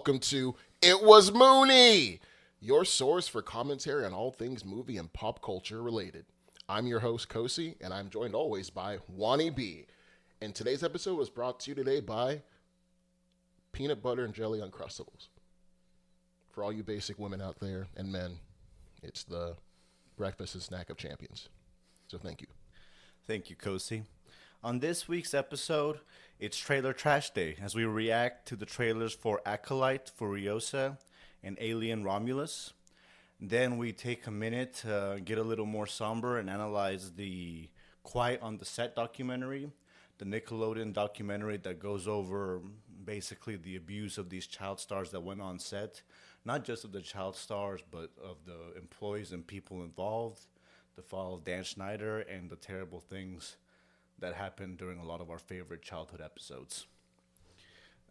welcome to It Was Mooney, your source for commentary on all things movie and pop culture related. I'm your host, Kosi, and I'm joined always by Wani B. And today's episode was brought to you today by peanut butter and jelly Uncrustables. For all you basic women out there and men, it's the breakfast and snack of champions. So thank you. Thank you, Kosi. On this week's episode, it's Trailer Trash Day as we react to the trailers for Acolyte, Furiosa, and Alien Romulus. Then we take a minute to get a little more somber and analyze the Quiet on the Set documentary, the Nickelodeon documentary that goes over basically the abuse of these child stars that went on set. Not just of the child stars, but of the employees and people involved, the fall of Dan Schneider, and the terrible things that happened during a lot of our favorite childhood episodes.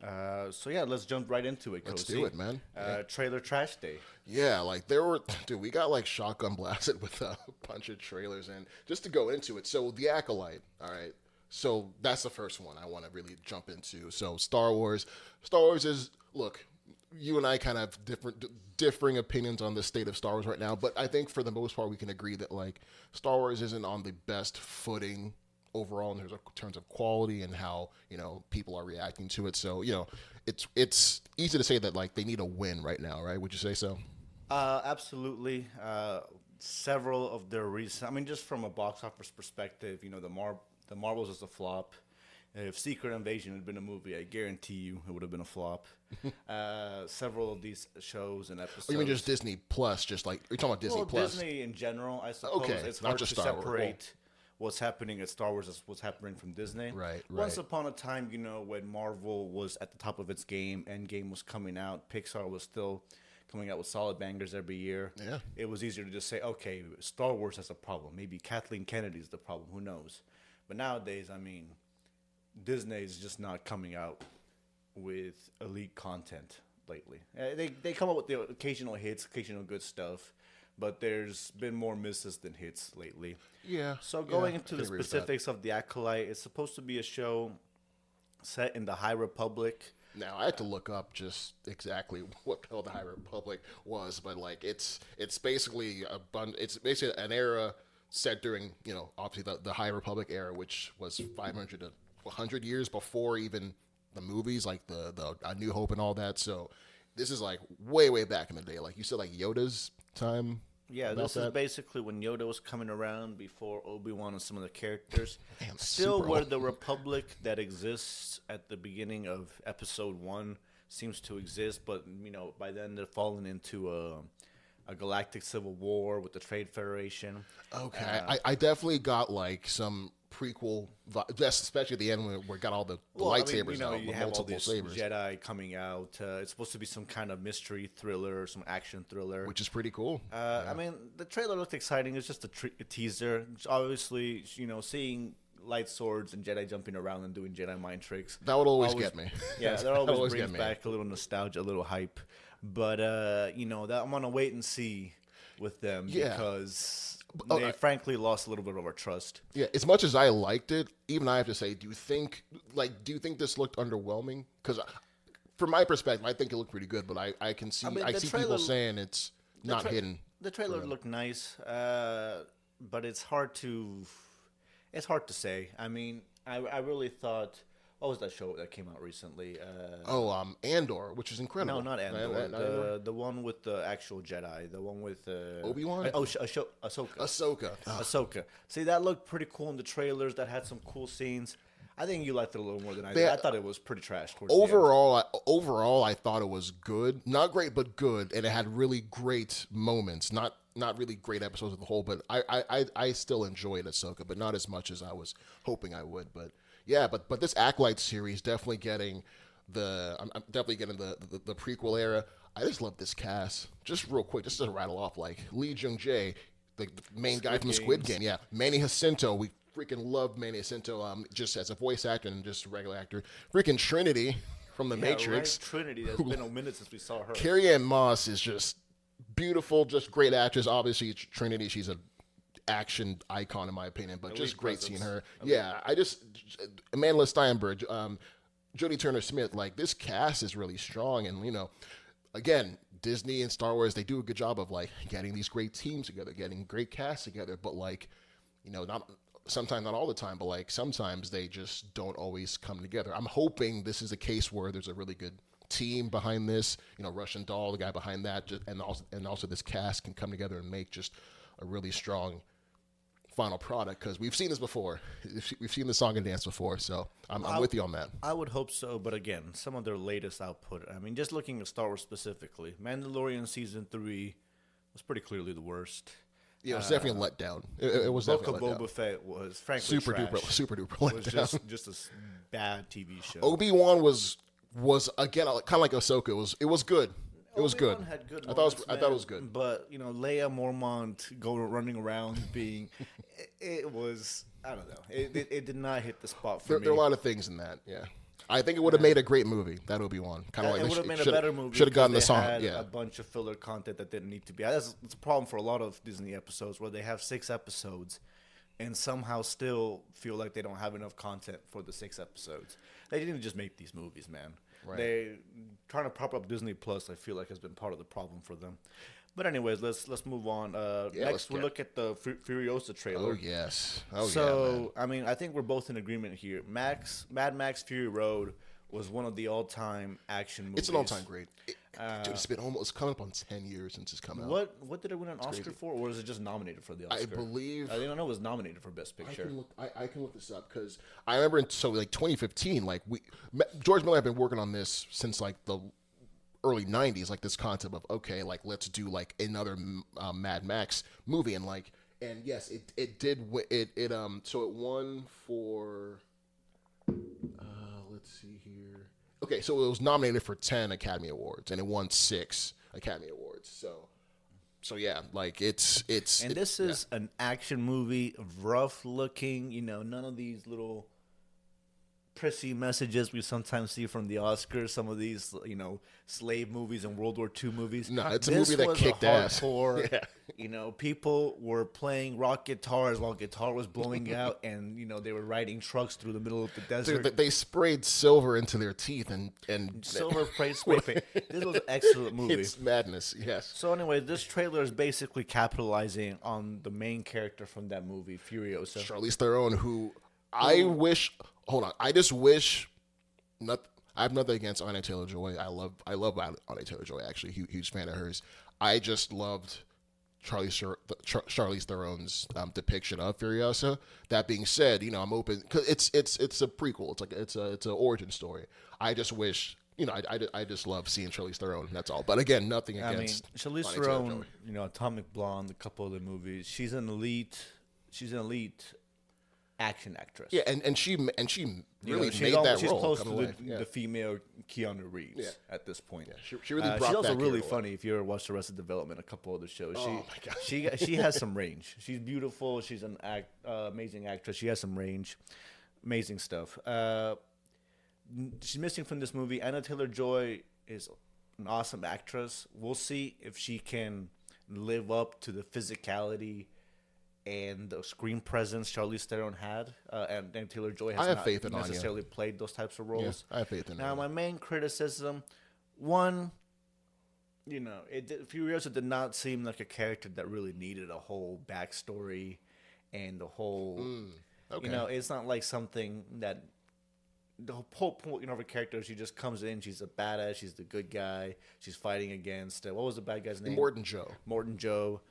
So yeah, let's jump right into it, Kosi. Let's do it, man. Trailer Trash Day. Yeah, we got like shotgun blasted with a bunch of trailers. And just to go into it, so The Acolyte, all right. So that's the first one I want to really jump into. So Star Wars is, look, you and I kind of have differing opinions on the state of Star Wars right now, but I think for the most part we can agree that like Star Wars isn't on the best footing overall in terms of quality and how, people are reacting to it. So, it's easy to say that like they need a win right now, right? Would you say so? Absolutely. Several of their recent, just from a box office perspective, the Marvels is a flop. If Secret Invasion had been a movie, I guarantee you it would have been a flop. Several of these shows and episodes. Oh, you mean just Disney Plus? Just like you're talking about Disney Plus? Disney in general, I suppose. Okay, it's not hard just to Star Wars. separate what's happening at Star Wars as what's happening from Disney. Right. Once upon a time, when Marvel was at the top of its game, Endgame was coming out, Pixar was still coming out with solid bangers every year. Yeah. It was easier to just say, okay, Star Wars has a problem. Maybe Kathleen Kennedy's the problem. Who knows? But nowadays, Disney is just not coming out with elite content lately. They come up with the occasional hits, occasional good stuff, but there's been more misses than hits lately. Yeah. So going into the specifics of The Acolyte, it's supposed to be a show set in the High Republic. Now I had to look up just exactly what the hell the High Republic was, but like it's basically an era set during obviously the High Republic era, which was 500 to 100 years before even the movies, like the A New Hope and all that. So this is like way back in the day, like you said, like Yoda's time. Yeah, this is basically when Yoda was coming around, before Obi-Wan and some of the characters. Damn, still where the Republic that exists at the beginning of Episode 1 seems to exist, but by then they're falling into a galactic civil war with the Trade Federation. Okay, I definitely got like some prequel, especially at the end where we got all the lightsabers out, you the have all multiple these sabers, Jedi coming out. It's supposed to be some kind of mystery thriller or some action thriller, which is pretty cool. The trailer looked exciting. It's just a teaser. Obviously, seeing light swords and Jedi jumping around and doing Jedi mind tricks. That would always get me. Yeah, that always brings back a little nostalgia, a little hype. But that I'm gonna wait and see with them because they frankly lost a little bit of our trust. Yeah, as much as I liked it, even I have to say, do you think this looked underwhelming? Because from my perspective, I think it looked pretty good, but I can see see people saying it's not hidden. The trailer looked nice, but it's hard to say. I really thought. What was that show that came out recently? Andor, which is incredible. No, not Andor. The one with the actual Jedi. The one with Obi-Wan? Ahsoka. Ahsoka. See, that looked pretty cool in the trailers. That had some cool scenes. I think you liked it a little more than I did. I thought it was pretty trash. Overall, I thought it was good. Not great, but good. And it had really great moments. Not really great episodes as a whole, but I still enjoyed Ahsoka, but not as much as I was hoping I would. But yeah, but this Acolyte series definitely getting I'm definitely getting the prequel era. I just love this cast. Just real quick, just to rattle off, like Lee Jung-jae, the main guy from Squid Game. Yeah, Manny Jacinto. We freaking love Manny Jacinto, just as a voice actor and just a regular actor. Freaking Trinity from The Matrix. Right? Trinity. It's been a minute since we saw her. Carrie-Anne Moss is just beautiful, just great actress. Obviously, Trinity, she's a action icon in my opinion, but just great seeing her. Yeah, Amanda Steinberg, Jodie Turner-Smith, like this cast is really strong, and again, Disney and Star Wars, they do a good job of like getting these great teams together, getting great casts together, but like, not sometimes, not all the time, but like sometimes they just don't always come together. I'm hoping this is a case where there's a really good team behind this, Russian Doll, the guy behind that, and also this cast can come together and make just a really strong final product, because we've seen this before. We've seen the song and dance before, so I'm with you on that. I would hope so, but again, some of their latest output, I mean, just looking at Star Wars specifically, Mandalorian Season 3 was pretty clearly the worst. Yeah, it was definitely a letdown. It was definitely a letdown. Book of Boba Fett was frankly super trash. duper It was letdown. just a bad TV show. Obi-Wan was again kind of like Ahsoka. It was good. It was good. Obi-Wan had good I moments, thought it was good. But Leia Mormont running around being, it was, I don't know. It did not hit the spot for me. There are a lot of things in that. Yeah, I think it would have made a great movie. That Obi-Wan kind of like it would have made a better movie. Should have gotten the they song. had Yeah, a bunch of filler content that didn't need to be. That's a problem for a lot of Disney episodes where they have 6 episodes and somehow still feel like they don't have enough content for the 6 episodes. They didn't just make these movies, man. Right. They trying to prop up Disney Plus, I feel like, has been part of the problem for them. But anyways, let's move on. Next, we'll look at the Furiosa trailer. Oh yes. So I mean, I think we're both in agreement here. Mad Max Fury Road was one of the all-time action movies. It's an all-time great. Dude, it's been almost coming up on 10 years since it's come out. What did it win an Oscar for, or was it just nominated for the Oscar? I believe. I didn't know it was nominated for Best Picture. I can look this up, because I remember in 2015, like George Miller had been working on this since like the early 90s, like this concept of, okay, like let's do like another Mad Max movie, and yes, it did. So it won for. Let's see here. Okay, so it was nominated for 10 Academy Awards, and it won 6 Academy Awards. So yeah, like this is an action movie, rough looking. None of these little prissy messages we sometimes see from the Oscars. Some of these, slave movies and World War II movies. No, it's a movie that kicked ass. Yeah. People were playing rock guitars while guitar was blowing out, and they were riding trucks through the middle of the desert. Dude, they sprayed silver into their teeth and silver spray paint. This was an excellent movie. It's madness. Yes. So anyway, this trailer is basically capitalizing on the main character from that movie, Furiosa. Charlize Theron, who I wish. Hold on, I just wish. I have nothing against Anya Taylor-Joy. I love Anya Taylor-Joy. Actually, huge fan of hers. I just loved Charlize Theron's depiction of Furiosa. That being said, I'm open, because it's a prequel. It's an origin story. I just wish. I just love seeing Charlize Theron. That's all. But again, nothing against. Charlize Theron. Atomic Blonde, a couple of the movies. She's an elite action actress. Yeah, and she really made that she's role. She's close to the female Keanu Reeves at this point. Yeah, she really brought she's also that really funny. If you ever watched Arrested Development, a couple other shows, oh my God. she has some range. She's beautiful. She's an amazing actress. She has some range. Amazing stuff. She's missing from this movie. Anya Taylor-Joy is an awesome actress. We'll see if she can live up to the physicality and the screen presence Charlize Theron had, and Taylor-Joy has not necessarily played those types of roles. Yeah, I have faith in her. Now, my main criticism, one, Furiosa did not seem like a character that really needed a whole backstory and the whole, it's not like something that the whole point of her character. She just comes in, she's a badass, she's the good guy, she's fighting against, what was the bad guy's name? Morton Joe.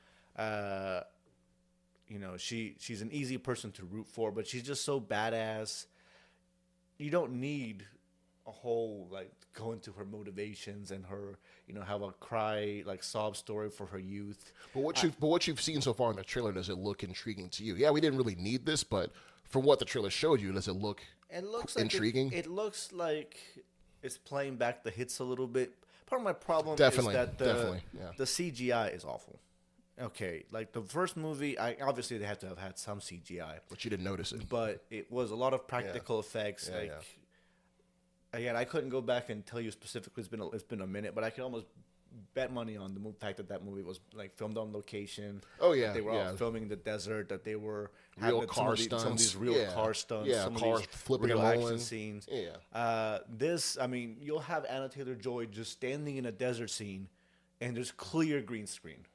She's an easy person to root for, but she's just so badass. You don't need a whole go into her motivations and her have a sob story for her youth. But what you've seen so far in the trailer, does it look intriguing to you? Yeah, we didn't really need this, but from what the trailer showed you, does it look intriguing? It looks like it's playing back the hits a little bit. Part of my problem is that the CGI is awful. Okay, like the first movie, obviously they had to have had some CGI, but you didn't notice it. But it was a lot of practical effects. Again, I couldn't go back and tell you specifically. It's been a minute, but I can almost bet money on the fact that movie was like filmed on location. Oh yeah, that they were yeah. all filming in the desert. That they were Real having car some of these stunts. real Yeah. car stunts. Yeah, some cars of these flipping real and action rolling. scenes. Yeah. This, I mean, you'll have Anna Taylor-Joy just standing in a desert scene, and there's clear green screen.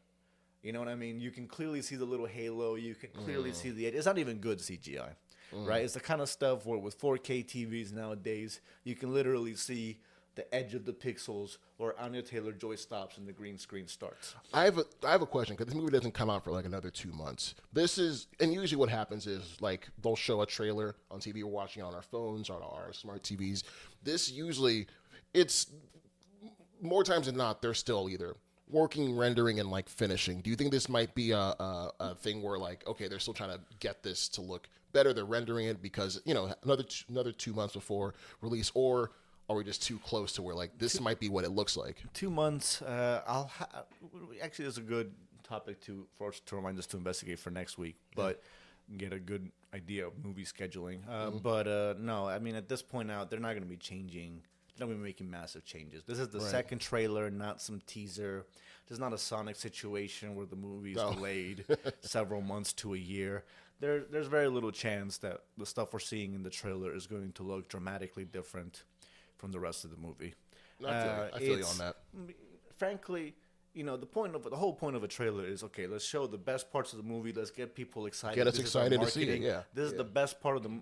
You know what I mean? You can clearly see the little halo. You can clearly see the edge. It's not even good CGI, right? It's the kind of stuff where with 4K TVs nowadays, you can literally see the edge of the pixels or Anya Taylor-Joy stops and the green screen starts. I have a question because this movie doesn't come out for like another 2 months. And usually what happens is like they'll show a trailer on TV. We're watching on our phones, on our smart TVs. This usually, it's more times than not, they're still either working, rendering, and like finishing. Do you think this might be a thing where like, okay, they're still trying to get this to look better? They're rendering it because another 2 months before release, or are we just too close to where like this might be what it looks like? 2 months. Actually, it's a good topic for us to remind us to investigate for next week, but get a good idea of movie scheduling. But no, I mean at this point now they're not going to be changing. They're not going to be making massive changes. This is the second trailer, not some teaser. There's not a Sonic situation where the movie is delayed several months to a year. There's very little chance that the stuff we're seeing in the trailer is going to look dramatically different from the rest of the movie. I feel you on that. Frankly, the whole point of a trailer is, okay, let's show the best parts of the movie. Let's get people excited. Get us excited to see it. Yeah, this is the best part of the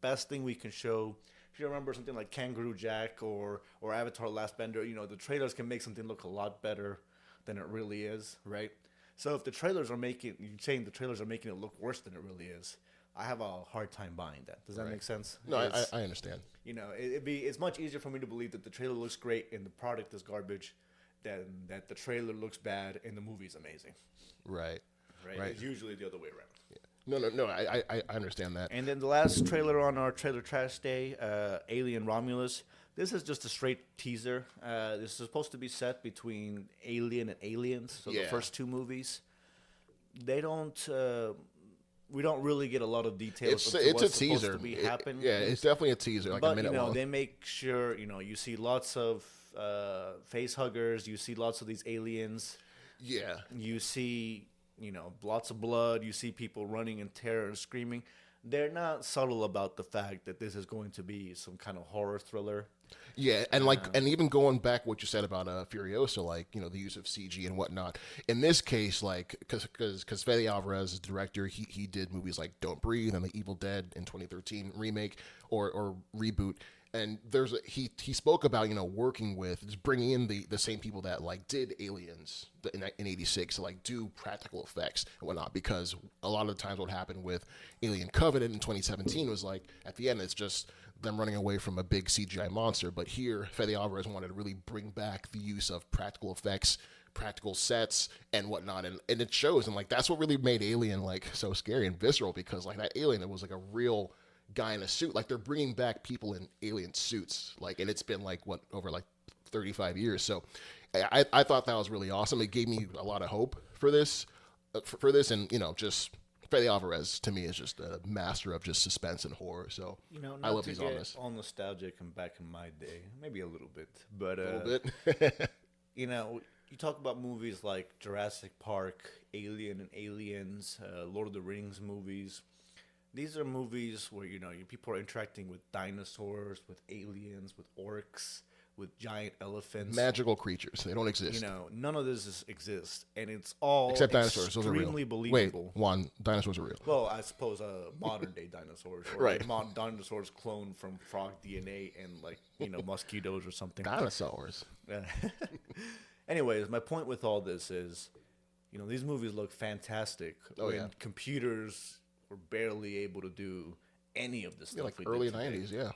best thing we can show. If you remember something like Kangaroo Jack or Avatar: Last Bender, the trailers can make something look a lot better than it really is, right? So if you're saying the trailers are making it look worse than it really is, I have a hard time buying that. Does that make sense? No, I understand. It's much easier for me to believe that the trailer looks great and the product is garbage than that the trailer looks bad and the movie's amazing. Right. It's usually the other way around. Yeah. No, I understand that. And then the last trailer on our Trailer Trash Day, Alien Romulus. This is just a straight teaser. This is supposed to be set between Alien and Aliens, so the first two movies. We don't really get a lot of details. It's a teaser. To be happening. It's definitely a teaser, like but, a minute long. They make sure, you see lots of face huggers. You see lots of these aliens. Yeah. You see, lots of blood. You see people running in terror and screaming. They're not subtle about the fact that this is going to be some kind of horror thriller. Yeah, and and even going back what you said about Furiosa, the use of CG and whatnot. In this case, because Fede Alvarez is the director, he did movies like Don't Breathe and The Evil Dead in 2013 remake or reboot. And he spoke about working with just bringing in the same people that did Aliens in '86 to do practical effects and whatnot, because a lot of the times what happened with Alien Covenant in 2017 was at the end it's just them running away from a big CGI monster. But here Fede Alvarez wanted to really bring back the use of practical effects, practical sets and whatnot, and it shows. And that's what really made Alien so scary and visceral, because that alien, it was a real guy in a suit. They're bringing back people in alien suits, and it's been over 35 years. So I thought that was really awesome. It gave me a lot of hope for this and just Fede Alvarez to me is just a master of just suspense and horror. So I love these on this. All nostalgic and back in my day, maybe a little bit, but a little bit. You talk about movies like Jurassic Park, Alien and Aliens, Lord of the Rings movies. These are movies where people are interacting with dinosaurs, with aliens, with orcs, with giant elephants, magical creatures. They don't exist. None of this exists, and it's all except dinosaurs. Those are real. Extremely believable. Wait, dinosaurs are real. Well, I suppose modern day dinosaurs, or right? Dinosaurs cloned from frog DNA and mosquitoes or something. Dinosaurs. Anyways, my point with all this is, these movies look fantastic when computers were barely able to do any of this stuff. Early '90s, yeah.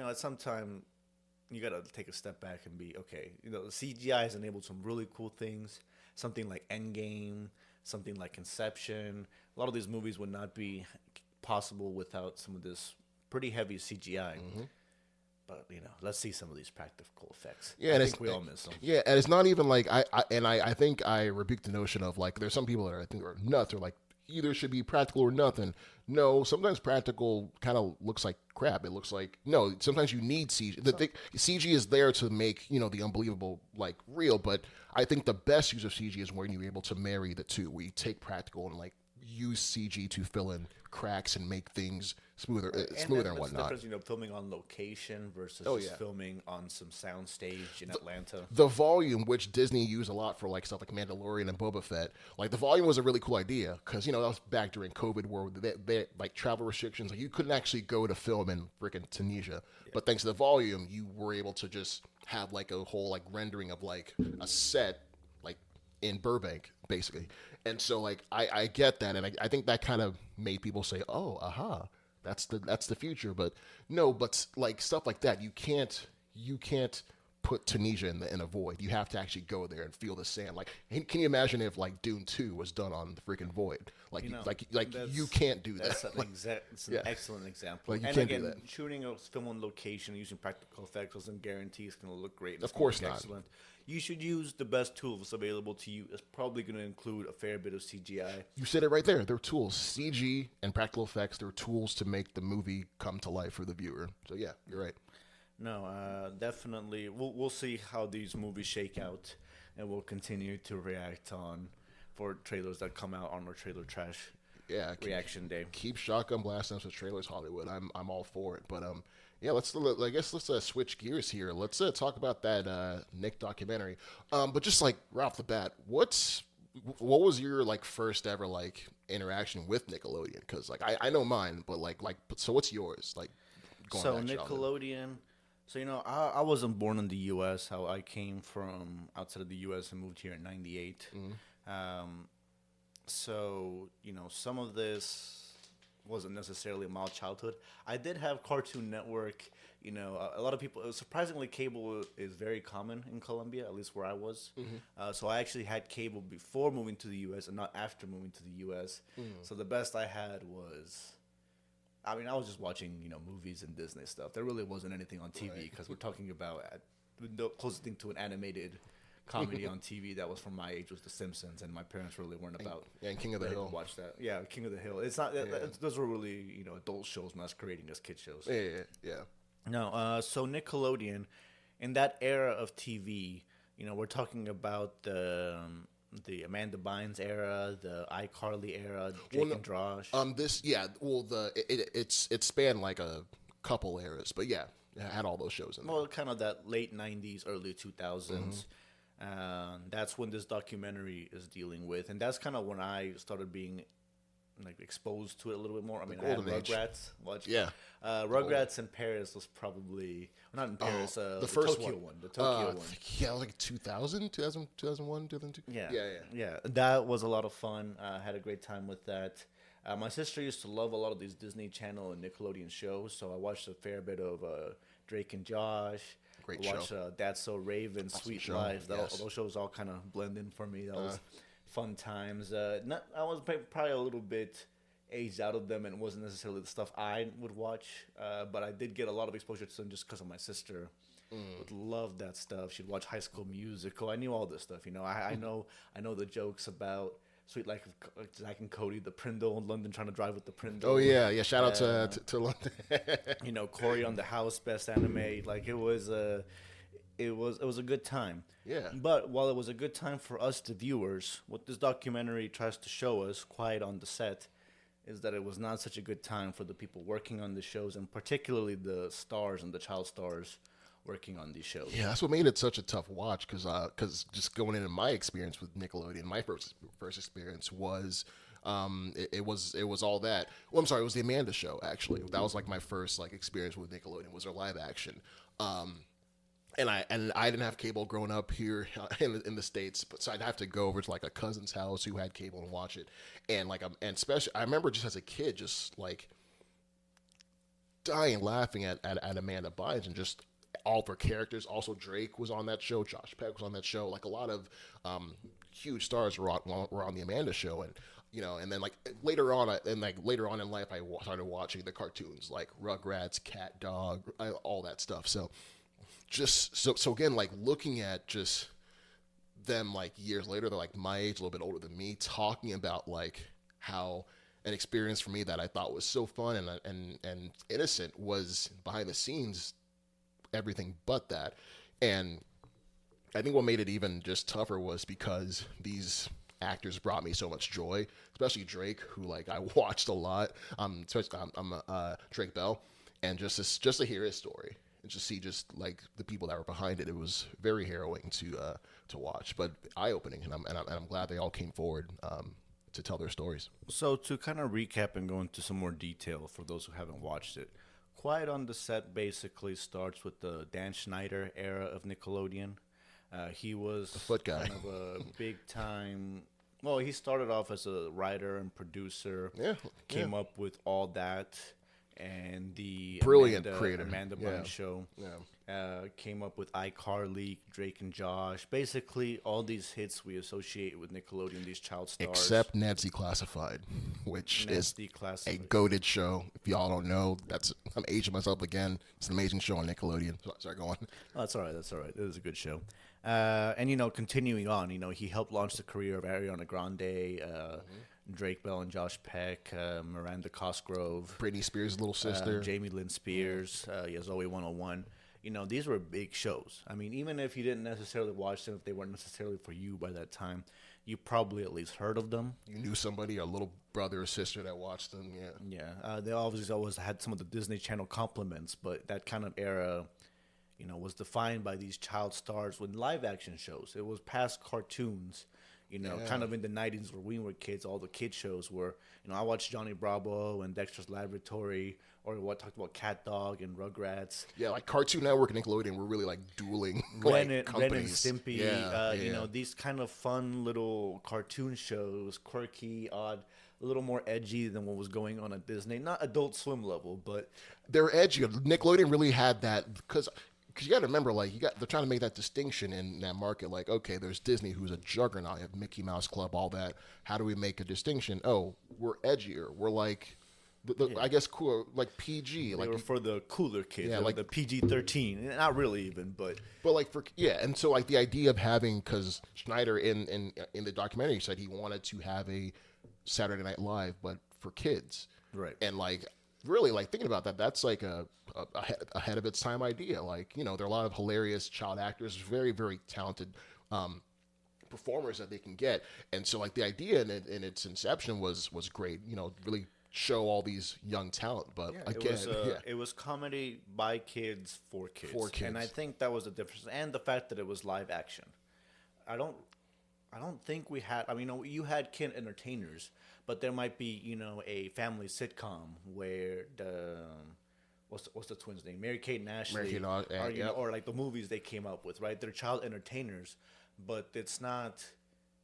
At some time you got to take a step back and be okay. The CGI has enabled some really cool things. Something like Endgame, something like Inception. A lot of these movies would not be possible without some of this pretty heavy CGI. Mm-hmm. But let's see some of these practical effects. Yeah, I think we all miss them. Yeah, and it's not even I think I rebuke the notion of there's some people that I think are nuts or either should be practical or nothing. No, sometimes practical kind of looks like crap. It looks like no. Sometimes you need CG. CG is there to make the unbelievable like real. But I think the best use of CG is when you're able to marry the two, where you take practical and like use CG to fill in cracks and make things smoother, smoother and what's the whatnot. difference, filming on location versus just filming on some soundstage in Atlanta? The volume, which Disney used a lot for like stuff like Mandalorian and Boba Fett, like the volume was a really cool idea because that was back during COVID where they like travel restrictions, like you couldn't actually go to film in freaking Tunisia, but thanks to the volume, you were able to just have like a whole like rendering of like a set like in Burbank basically, and so like I get that, and I think that kind of made people say, oh, aha. That's the future, but no, but like stuff like that, you can't put Tunisia in a void. You have to actually go there and feel the sand. Like, can you imagine if like Dune 2 was done on the freaking void? Like, you can't do that. It's an excellent example. Like, you and can't again, do that. shooting a film on location using practical effects doesn't guarantee it's going to look great. Of course not. Excellent. You should use the best tools available to you. It's probably going to include a fair bit of CGI. You said it right there. They're tools. CG and practical effects, they're tools to make the movie come to life for the viewer. So yeah, you're right. No, definitely. We'll see how these movies shake out, and we'll continue to react for trailers that come out on our Trailer Trash reaction day. Keep shotgun blasting us with trailers, Hollywood. I'm all for it. But yeah, let's switch gears here. Let's talk about that Nick documentary. But just like right off the bat, what was your like first ever like interaction with Nickelodeon? Because like I know mine, but like so what's yours? Like going back Nickelodeon. So I wasn't born in the U.S. How I came from outside of the U.S. and moved here in '98. So some of this wasn't necessarily my childhood. I did have Cartoon Network. A lot of people. Surprisingly, cable is very common in Colombia, at least where I was. So I actually had cable before moving to the U.S. and not after moving to the U.S. So the best I had was. I mean, I was just watching, movies and Disney stuff. There really wasn't anything on TV because we're talking about the closest thing to an animated comedy on TV that was from my age was The Simpsons, and my parents really weren't about. And King of the Hill. Watch that. Yeah, King of the Hill. It's not. Those were really adult shows masquerading as kid shows. Yeah. No, so Nickelodeon, in that era of TV, we're talking about the Amanda Bynes era, the iCarly era, Jake and Josh. It spanned like a couple eras, but yeah, it had all those shows in there. Well, kind of that late '90s, early 2000s. That's when this documentary is dealing with, and that's kind of when I started being like exposed to it a little bit more. I mean, I had Rugrats. Rugrats in Paris was probably not in Paris. The first Tokyo one. The Tokyo one. Yeah, like 2000, 2001, 2002. Yeah. That was a lot of fun. I had a great time with that. My sister used to love a lot of these Disney Channel and Nickelodeon shows, so I watched a fair bit of Drake and Josh. Great I watched That's So Raven, awesome Sweet show. Life. Those shows all kind of blend in for me. That was fun times. I was probably a little bit aged out of them and wasn't necessarily the stuff I would watch, but I did get a lot of exposure to them just because of my sister. Would love that stuff. She'd watch High School Musical. I knew all this stuff. I know the jokes about Sweet Life of Zach and Cody, the Prindle in London, trying to drive with the Prindle. Oh yeah. Shout out to London. Corey on the House, best anime. Like it was a good time. Yeah. But while it was a good time for us, the viewers, what this documentary tries to show us, quiet on the set, is that it was not such a good time for the people working on the shows, and particularly the stars and the child stars working on these shows. Yeah, that's what made it such a tough watch, because just going into my experience with Nickelodeon, my first experience was it was all that. Well, I'm sorry, it was the Amanda Show actually. That was like my first like experience with Nickelodeon, was their live action. And I didn't have cable growing up here in the States, but so I'd have to go over to like a cousin's house who had cable and watch it. And and especially I remember just as a kid, just like dying laughing at Amanda Bynes and just all of her characters. Also, Drake was on that show. Josh Peck was on that show. Like a lot of huge stars were on the Amanda Show, and and then later on in life, I started watching the cartoons like Rugrats, Cat Dog, all that stuff. So again, like looking at them like years later, they're like my age, a little bit older than me, talking about like how an experience for me that I thought was so fun and innocent was behind the scenes everything but that. And I think what made it even just tougher was because these actors brought me so much joy, especially Drake, who like I watched a lot. I'm Drake Bell, and just to hear his story and just see just like the people that were behind it, it was very harrowing to watch, but eye opening, and I'm glad they all came forward to tell their stories. So to kind of recap and go into some more detail for those who haven't watched it, Quiet on the Set basically starts with the Dan Schneider era of Nickelodeon. He was The foot guy. kind of a big time. Well, he started off as a writer and producer. Yeah, Came up with All That and the Brilliant creator. Amanda Yeah. Bynes Show. Yeah. Came up with iCarly, Drake and Josh. Basically, all these hits we associate with Nickelodeon, these child stars. Except Nancy Classified, which is Nancy a Classified. goated show. If y'all don't know, I'm aging myself again. It's an amazing show on Nickelodeon. Sorry, go on. Oh, that's all right. That's all right. It was a good show. And, continuing on, he helped launch the career of Ariana Grande, Drake Bell and Josh Peck, Miranda Cosgrove, Britney Spears' little sister. Jamie Lynn Spears, Zoe 101. These were big shows. I mean, even if you didn't necessarily watch them, if they weren't necessarily for you by that time, you probably at least heard of them. You knew somebody, a little brother or sister that watched them. Yeah. Yeah. They obviously always had some of the Disney Channel compliments, but that kind of era, was defined by these child stars with live action shows. It was past cartoons. Kind of in the 90s where we were kids, all the kid shows were, I watched Johnny Bravo and Dexter's Laboratory, or what talked about Cat Dog and Rugrats. Yeah, like Cartoon Network and Nickelodeon were really like dueling Ren like, and companies. Stimpy, Yeah, these kind of fun little cartoon shows, quirky, odd, a little more edgy than what was going on at Disney. Not Adult Swim level, but they're edgy. Nickelodeon really had that because you got to remember, like they're trying to make that distinction in that market. Like, okay, there's Disney, who's a juggernaut, you have Mickey Mouse Club, all that. How do we make a distinction? Oh, we're edgier. We're like, I guess, cool, like PG. they Like were for the cooler kids, Yeah, like like- the PG-13. Not really even, but like and so like the idea of having, because Schneider in the documentary said he wanted to have a Saturday Night Live, but for kids, right. and like really like thinking about that, that's like a ahead of its time idea. Like, there are a lot of hilarious child actors, very, very talented performers that they can get. And so like the idea in its inception was great, really show all these young talent. But again, it was comedy by kids for kids. For kids. And I think that was the difference. And the fact that it was live action. I don't think we had, you had kid entertainers, but there might be, a family sitcom where what's the twins' name? Mary-Kate and Ashley. Or like the movies they came up with, right? They're child entertainers, but it's not.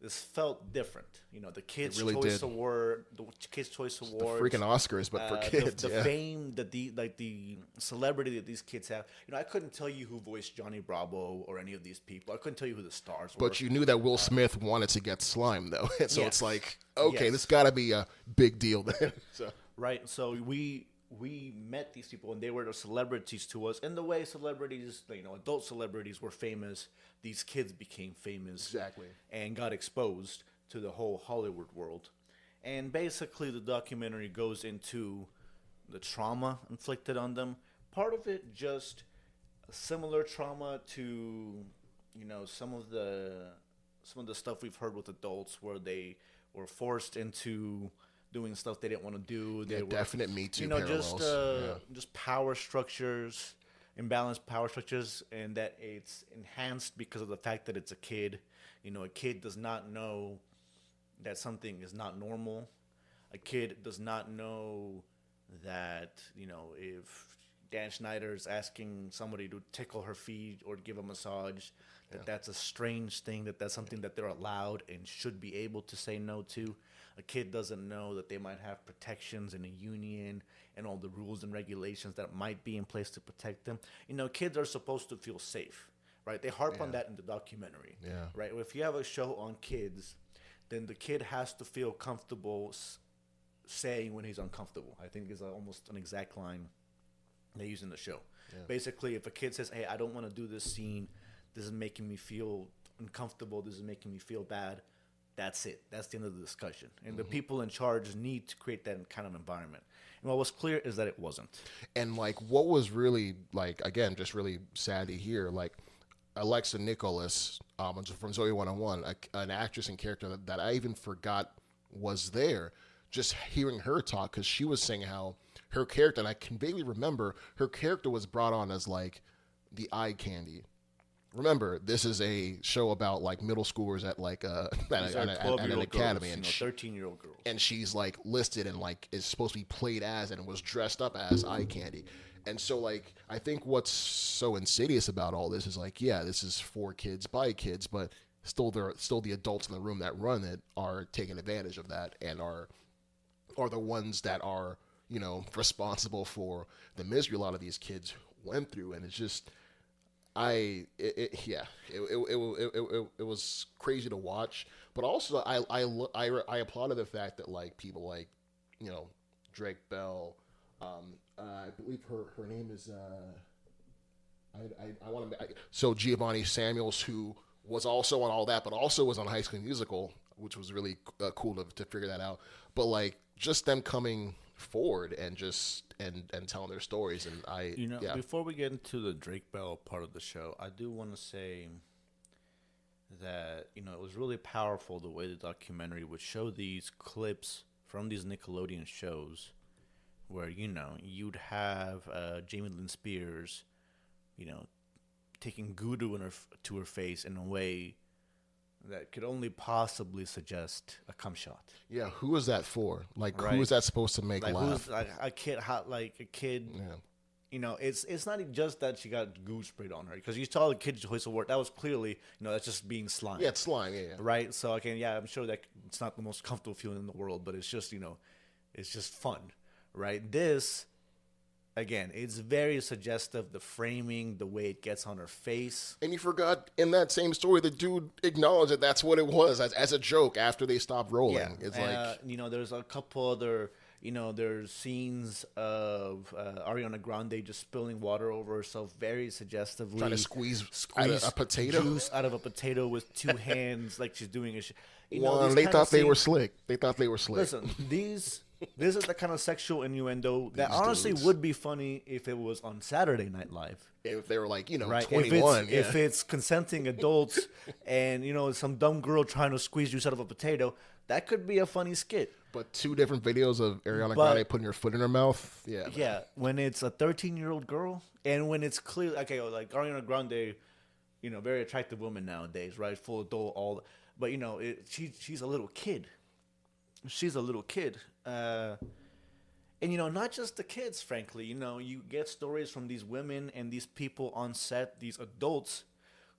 This felt different, the Kids' really Choice did. Award, the Kids' Choice the Awards, freaking Oscars, but for kids. the fame that the celebrity that these kids have. I couldn't tell you who voiced Johnny Bravo or any of these people. I couldn't tell you who the stars were. But you knew that Will Smith wanted to get slime, though. And so Yes. it's like, okay, Yes. this got to be a big deal then. So. Right. So we met these people, and they were the celebrities to us. And the way celebrities, adult celebrities were famous, these kids became famous. Exactly. And got exposed to the whole Hollywood world. And basically, the documentary goes into the trauma inflicted on them. Part of it just similar trauma to, some of the stuff we've heard with adults where they were forced into doing stuff they didn't want to do. They were, definite Me Too parallels. just power structures, imbalanced power structures, and that it's enhanced because of the fact that it's a kid. A kid does not know that something is not normal. A kid does not know that, if Dan Schneider is asking somebody to tickle her feet or give a massage, that's a strange thing, that's something that they're allowed and should be able to say no to. A kid doesn't know that they might have protections in a union and all the rules and regulations that might be in place to protect them. Kids are supposed to feel safe, right? They harp on that in the documentary, right? If you have a show on kids, then the kid has to feel comfortable saying when he's uncomfortable. I think is almost an exact line they use in the show. Yeah. Basically, if a kid says, hey, I don't want to do this scene, this is making me feel uncomfortable, this is making me feel bad, That's it. That's the end of the discussion. And the people in charge need to create that kind of environment. And what was clear is that it wasn't. And like, what was really like, again, just really sad to hear, like Alexa Nicholas from Zoe 101, an actress and character that I even forgot was there. Just hearing her talk, because she was saying how her character, and I can vaguely remember, her character was brought on as like the eye candy. Remember, this is a show about like middle schoolers at like at an academy, and 13-year-old girls, and she's like listed and like is supposed to be played as and was dressed up as eye candy. And so like I think what's so insidious about all this is like, yeah, this is for kids by kids, but still the adults in the room that run it are taking advantage of that and are the ones that are, you know, responsible for the misery a lot of these kids went through. And it's just it was crazy to watch, but also I applauded the fact that like people like, you know, Drake Bell, I believe her name is so Giovanni Samuels, who was also on all that, but also was on High School Musical, which was really cool to figure that out. But like just them coming forward and just and telling their stories, and before we get into the Drake Bell part of the show, I do want to say that it was really powerful the way the documentary would show these clips from these Nickelodeon shows, where you'd have Jamie Lynn Spears, taking voodoo to her face in a way that could only possibly suggest a cum shot. Yeah, who is that for? Like, right. Who is that supposed to make laugh? Who's, like a kid. Yeah. It's not just that she got goo sprayed on her, because you saw the kid's choice of word. That was clearly, that's just being slime. Yeah, it's slime. Yeah. Right. So I'm sure that it's not the most comfortable feeling in the world, but it's just, it's just fun, right? This. Again, it's very suggestive, the framing, the way it gets on her face. And you forgot, in that same story, the dude acknowledged that that's what it was, as a joke after they stopped rolling. Yeah. It's there's a couple other, there's scenes of Ariana Grande just spilling water over herself very suggestively. Trying to squeeze out of a potato? Juice out of a potato with two hands, like she's doing a they thought they were slick. Listen, this is the kind of sexual innuendo that honestly would be funny if it was on Saturday Night Live. If they were like, right? 21. If it's consenting adults and, some dumb girl trying to squeeze juice out of a potato, that could be a funny skit. But two different videos of Ariana Grande putting her foot in her mouth. Yeah. Yeah. When it's a 13-year-old girl and when it's clear, like Ariana Grande, very attractive woman nowadays, right? Full adult, but, she's a little kid. She's a little kid. And, not just the kids, frankly. You get stories from these women and these people on set, these adults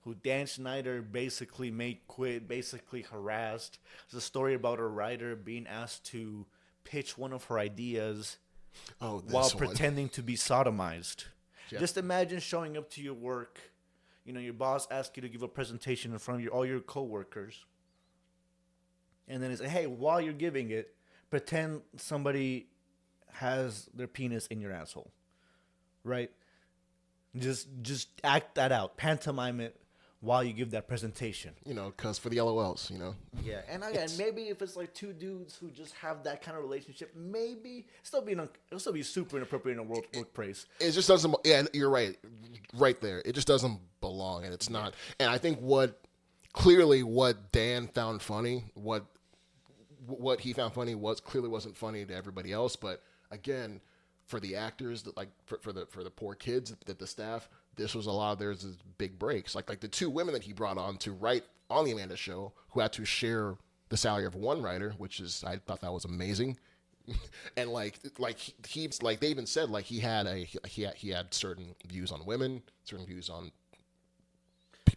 who Dan Schneider basically made quit, basically harassed. There's a story about a writer being asked to pitch one of her ideas while pretending to be sodomized. Yeah. Just imagine showing up to your work. Your boss asks you to give a presentation in front of all your coworkers. And then it's, hey, while you're giving it, pretend somebody has their penis in your asshole, right? Just act that out, pantomime it while you give that presentation. Because for the LOLs, Yeah, and again, maybe if it's like two dudes who just have that kind of relationship, maybe it'll still be super inappropriate in a workplace. It just doesn't. Yeah, you're right there. It just doesn't belong, and it's not. And I think what Dan found funny, what he found funny clearly wasn't funny to everybody else. But again, for the actors, for the poor kids, the staff, this was there's big breaks. Like the two women that he brought on to write on the Amanda Show, who had to share the salary of one writer, I thought that was amazing. And they even said he had certain views on women, certain views on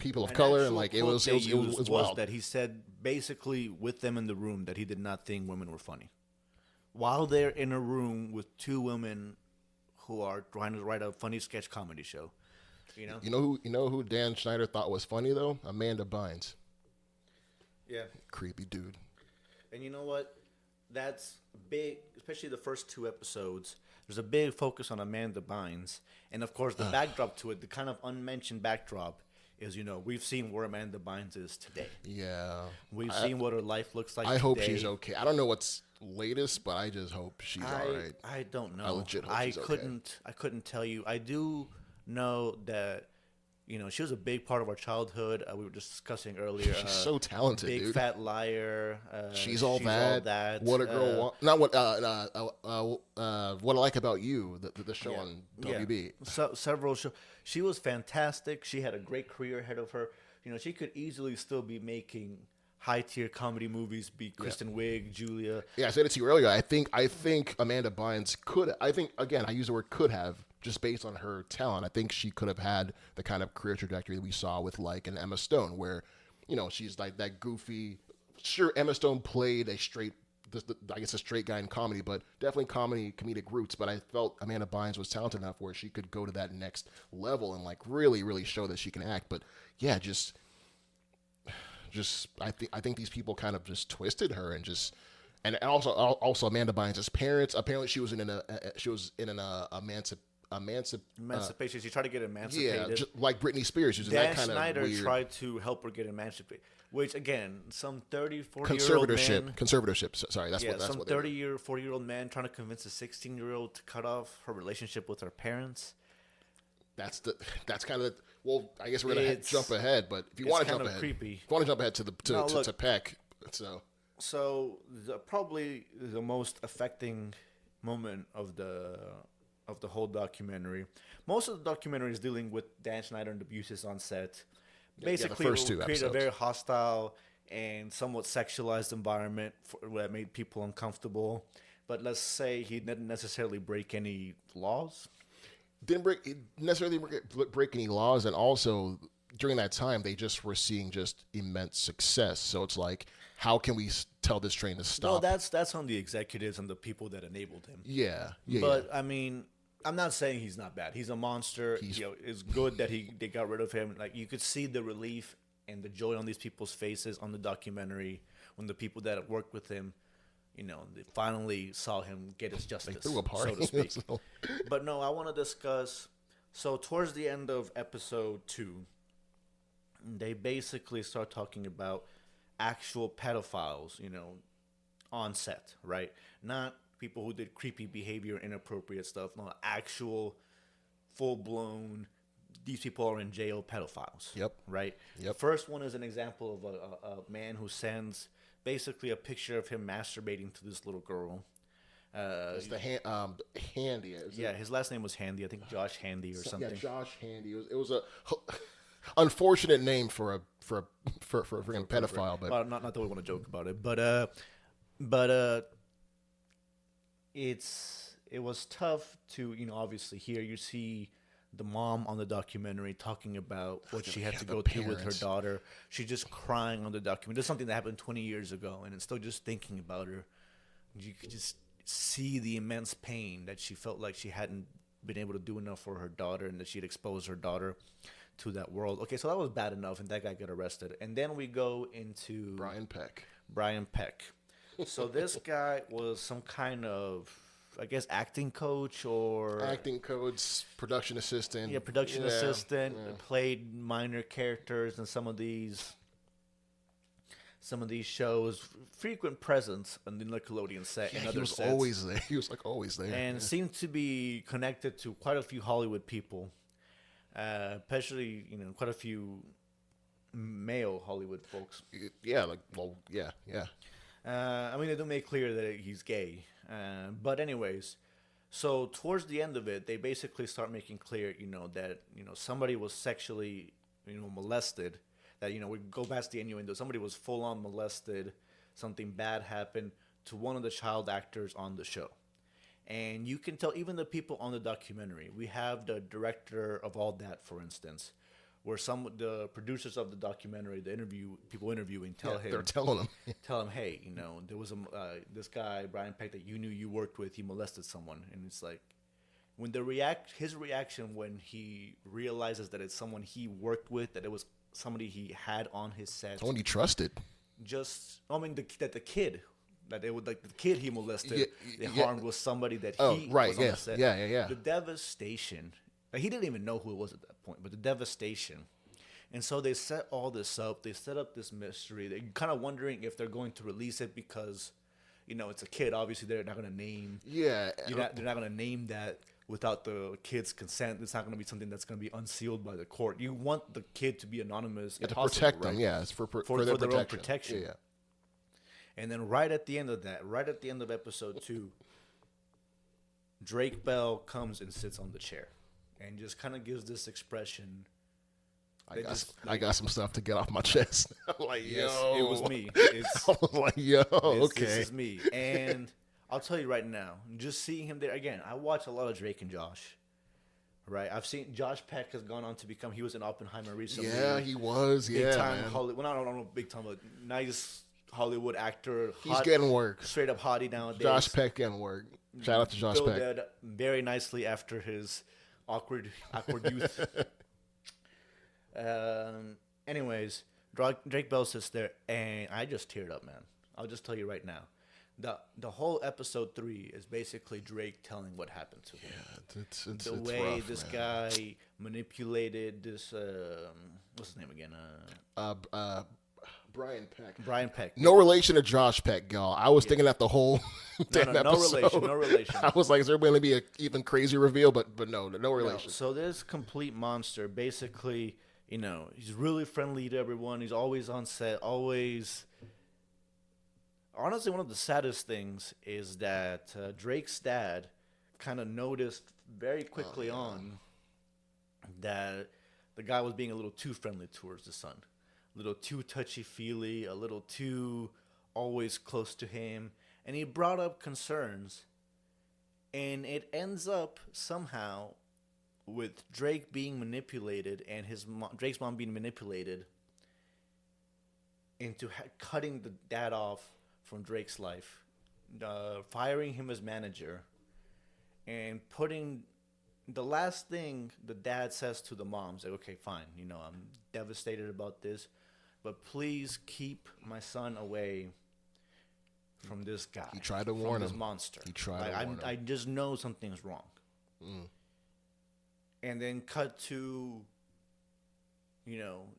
people of color, and it was wild. That he said basically with them in the room that he did not think women were funny, while they're in a room with two women who are trying to write a funny sketch comedy show. You know who Dan Schneider thought was funny though? Amanda Bynes. Yeah, creepy dude. And you know what? That's big, especially the first two episodes. There's a big focus on Amanda Bynes, and of course the backdrop to it, the kind of unmentioned backdrop, is, we've seen where Amanda Bynes is today. Yeah. We've seen what her life looks like I today. hope she's okay. I don't know what's latest, but I just hope she's all right. I don't know. I legit hope she's okay. I couldn't tell you. I do know that she was a big part of our childhood. We were just discussing earlier. She's so talented, Big dude. Fat Liar. She's all that. What a girl wants. Not what I like about you. The show on WB. So, several shows. She was fantastic. She had a great career ahead of her. She could easily still be making high tier comedy movies. Be Kristen Wiig, Julia. Yeah, I said it to you earlier. I think Amanda Bynes could. I think again, I use the word could have. Just based on her talent, I think she could have had the kind of career trajectory that we saw with like an Emma Stone, where, she's like that goofy. Sure, Emma Stone played a straight guy in comedy, but definitely comedic roots. But I felt Amanda Bynes was talented enough where she could go to that next level and like really, really show that she can act. But yeah, just I think these people kind of just twisted her and also Amanda Bynes' parents. Apparently, she was in an emancipation. She tried to get emancipated. Yeah, like Britney Spears. Using Dan that kind Snyder of weird tried to help her get emancipated, which again, some 30, 40-year-old man. Conservatorship. Sorry, that's what. Some 40-year-old man trying to convince a 16-year-old to cut off her relationship with her parents. That's kind of. Well, I guess we're gonna jump ahead, but if you want to jump ahead, creepy. If you want to jump ahead to Peck, So probably the most affecting moment of the whole documentary. Most of the documentary is dealing with Dan Snyder and abuses on set. Basically, the first two create episodes. a very hostile and somewhat sexualized environment that made people uncomfortable. But let's say he didn't necessarily break any laws. Didn't necessarily break any laws, and also during that time they just were seeing just immense success. So it's like, how can we tell this train to stop? No, that's on the executives and the people that enabled him. Yeah. But I mean, I'm not saying he's not bad. He's a monster. It's good that they got rid of him. Like, you could see the relief and the joy on these people's faces on the documentary when the people that worked with him, they finally saw him get his justice, threw a party, so to speak. But no, I want to discuss. So towards the end of episode 2, they basically start talking about actual pedophiles, on set, right? Not people who did creepy behavior, inappropriate stuff. No, actual, full-blown, these people are in jail pedophiles. Yep. Right? Yep. First one is an example of a man who sends basically a picture of him masturbating to this little girl. It's the Handy. His last name was Handy. I think Josh Handy or something. Yeah, Josh Handy. It was a unfortunate name for a freaking pedophile, but well, not that we want to joke about it, but it was tough to obviously hear. You see the mom on the documentary talking about what she had to go through with her daughter. She's just crying on the documentary. There's something that happened 20 years ago, and it's still just thinking about her. You could just see the immense pain that she felt like she hadn't been able to do enough for her daughter, and that she'd exposed her daughter to that world. Okay, so that was bad enough, and that guy got arrested. And then we go into Brian Peck. So this guy was some kind of, I guess, acting coach, production assistant. Yeah, production assistant. Yeah. Played minor characters in some of these shows. Frequent presence on the Nickelodeon set. Yeah, and other he was sets. always there. He was like always there, and seemed to be connected to quite a few Hollywood people, especially quite a few male Hollywood folks. Yeah, I mean, they do make clear that he's gay. But anyways, so towards the end of it, they basically start making clear, that, somebody was sexually, molested. That, we go past the innuendo. Somebody was full on molested. Something bad happened to one of the child actors on the show. And you can tell, even the people on the documentary, we have the director of all that, for instance, where the producers of the documentary, people interviewing, they're telling him, hey, there was this guy Brian Peck that you knew you worked with, he molested someone, and it's like, when his reaction when he realizes that it's someone he worked with, that it was somebody he had on his set, someone he trusted, that the kid. That it would, like, the kid he molested, harmed was somebody that he was on the set. Yeah. The devastation. Like, he didn't even know who it was at that point, but the devastation. And so they set all this up. They set up this mystery. They're kind of wondering if they're going to release it because, it's a kid. Obviously, they're not going to name. Yeah. They're not going to name that without the kid's consent. It's not going to be something that's going to be unsealed by the court. You want the kid to be anonymous. To protect them, yeah. It's for their own protection. Yeah. And then right at the end of that, right at the end of episode 2, Drake Bell comes and sits on the chair and just kind of gives this expression. I got some stuff to get off my chest. I'm like, yes, yo. It was me. I was like, yo, okay. This is me. And I'll tell you right now, just seeing him there, again, I watch a lot of Drake and Josh. Right? I've seen Josh Peck has gone on to become, he was in Oppenheimer recently. Yeah, he was. Big time Hollywood. Well, I don't know big time, but nice Hollywood actor. He's getting work. Straight up hottie nowadays. Josh Peck getting work. Shout out to Josh Peck. Dead very nicely after his awkward youth. Anyways, Drake Bell sits there, and I just teared up, man. I'll just tell you right now. The whole episode 3 is basically Drake telling what happened to him. Yeah, it's the way rough, this man. guy manipulated this. What's his name again? Brian Peck. No relation to Josh Peck, y'all. I was thinking that the whole damn episode. No relation. I was like, is there going to be an even crazy reveal? But no relation. No. So this complete monster, basically, he's really friendly to everyone. He's always on set, always. Honestly, one of the saddest things is that Drake's dad kind of noticed very quickly on that the guy was being a little too friendly towards the son. A little too touchy-feely, a little too always close to him. And he brought up concerns. And it ends up somehow with Drake being manipulated and Drake's mom being manipulated into cutting the dad off from Drake's life, firing him as manager, and putting the last thing the dad says to the mom's like, okay, fine, I'm devastated about this, but please keep my son away from this guy. He tried to warn him. This monster. He tried to warn him. I just know something's wrong. And then cut to,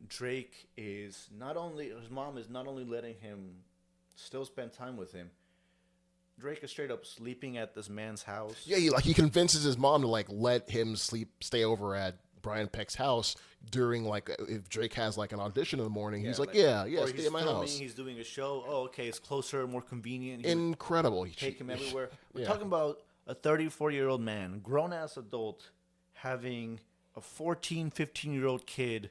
Drake is his mom is not only letting him still spend time with him. Drake is straight up sleeping at this man's house. Yeah, he convinces his mom to let him stay over at Brian Peck's house during if Drake has an audition in the morning. He's stay at my house. He's doing a show. Oh, okay, it's closer, more convenient. Incredible. Take him everywhere. We're talking about a 34-year-old man, grown ass adult, having a 14, 15-year-old kid,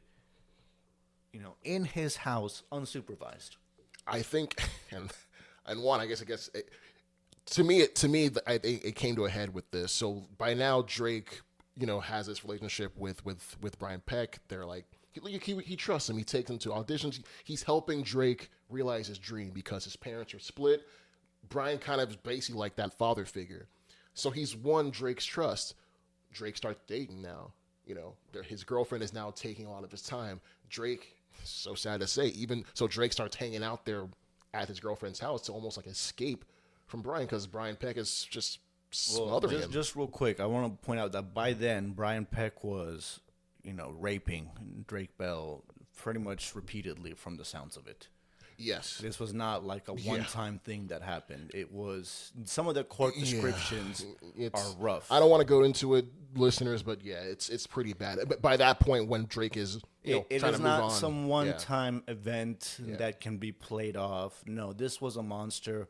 in his house unsupervised. I think, and one, I guess to me, I think it came to a head with this. So by now, Drake, has this relationship with Brian Peck. They're like, he trusts him. He takes him to auditions. He's helping Drake realize his dream because his parents are split. Brian kind of is basically like that father figure. So he's won Drake's trust. Drake starts dating now. His girlfriend is now taking a lot of his time. Drake, so sad to say, Drake starts hanging out there at his girlfriend's house to almost escape from Brian because Brian Peck is just smothering him. Just real quick, I want to point out that by then, Brian Peck was, raping Drake Bell pretty much repeatedly from the sounds of it. Yes. This was not like a one-time thing that happened. It was, some of the court descriptions are rough. I don't want to go into it, listeners, but it's pretty bad. But by that point, when Drake is, it trying is to not move on, some one-time event that can be played off. No, this was a monster.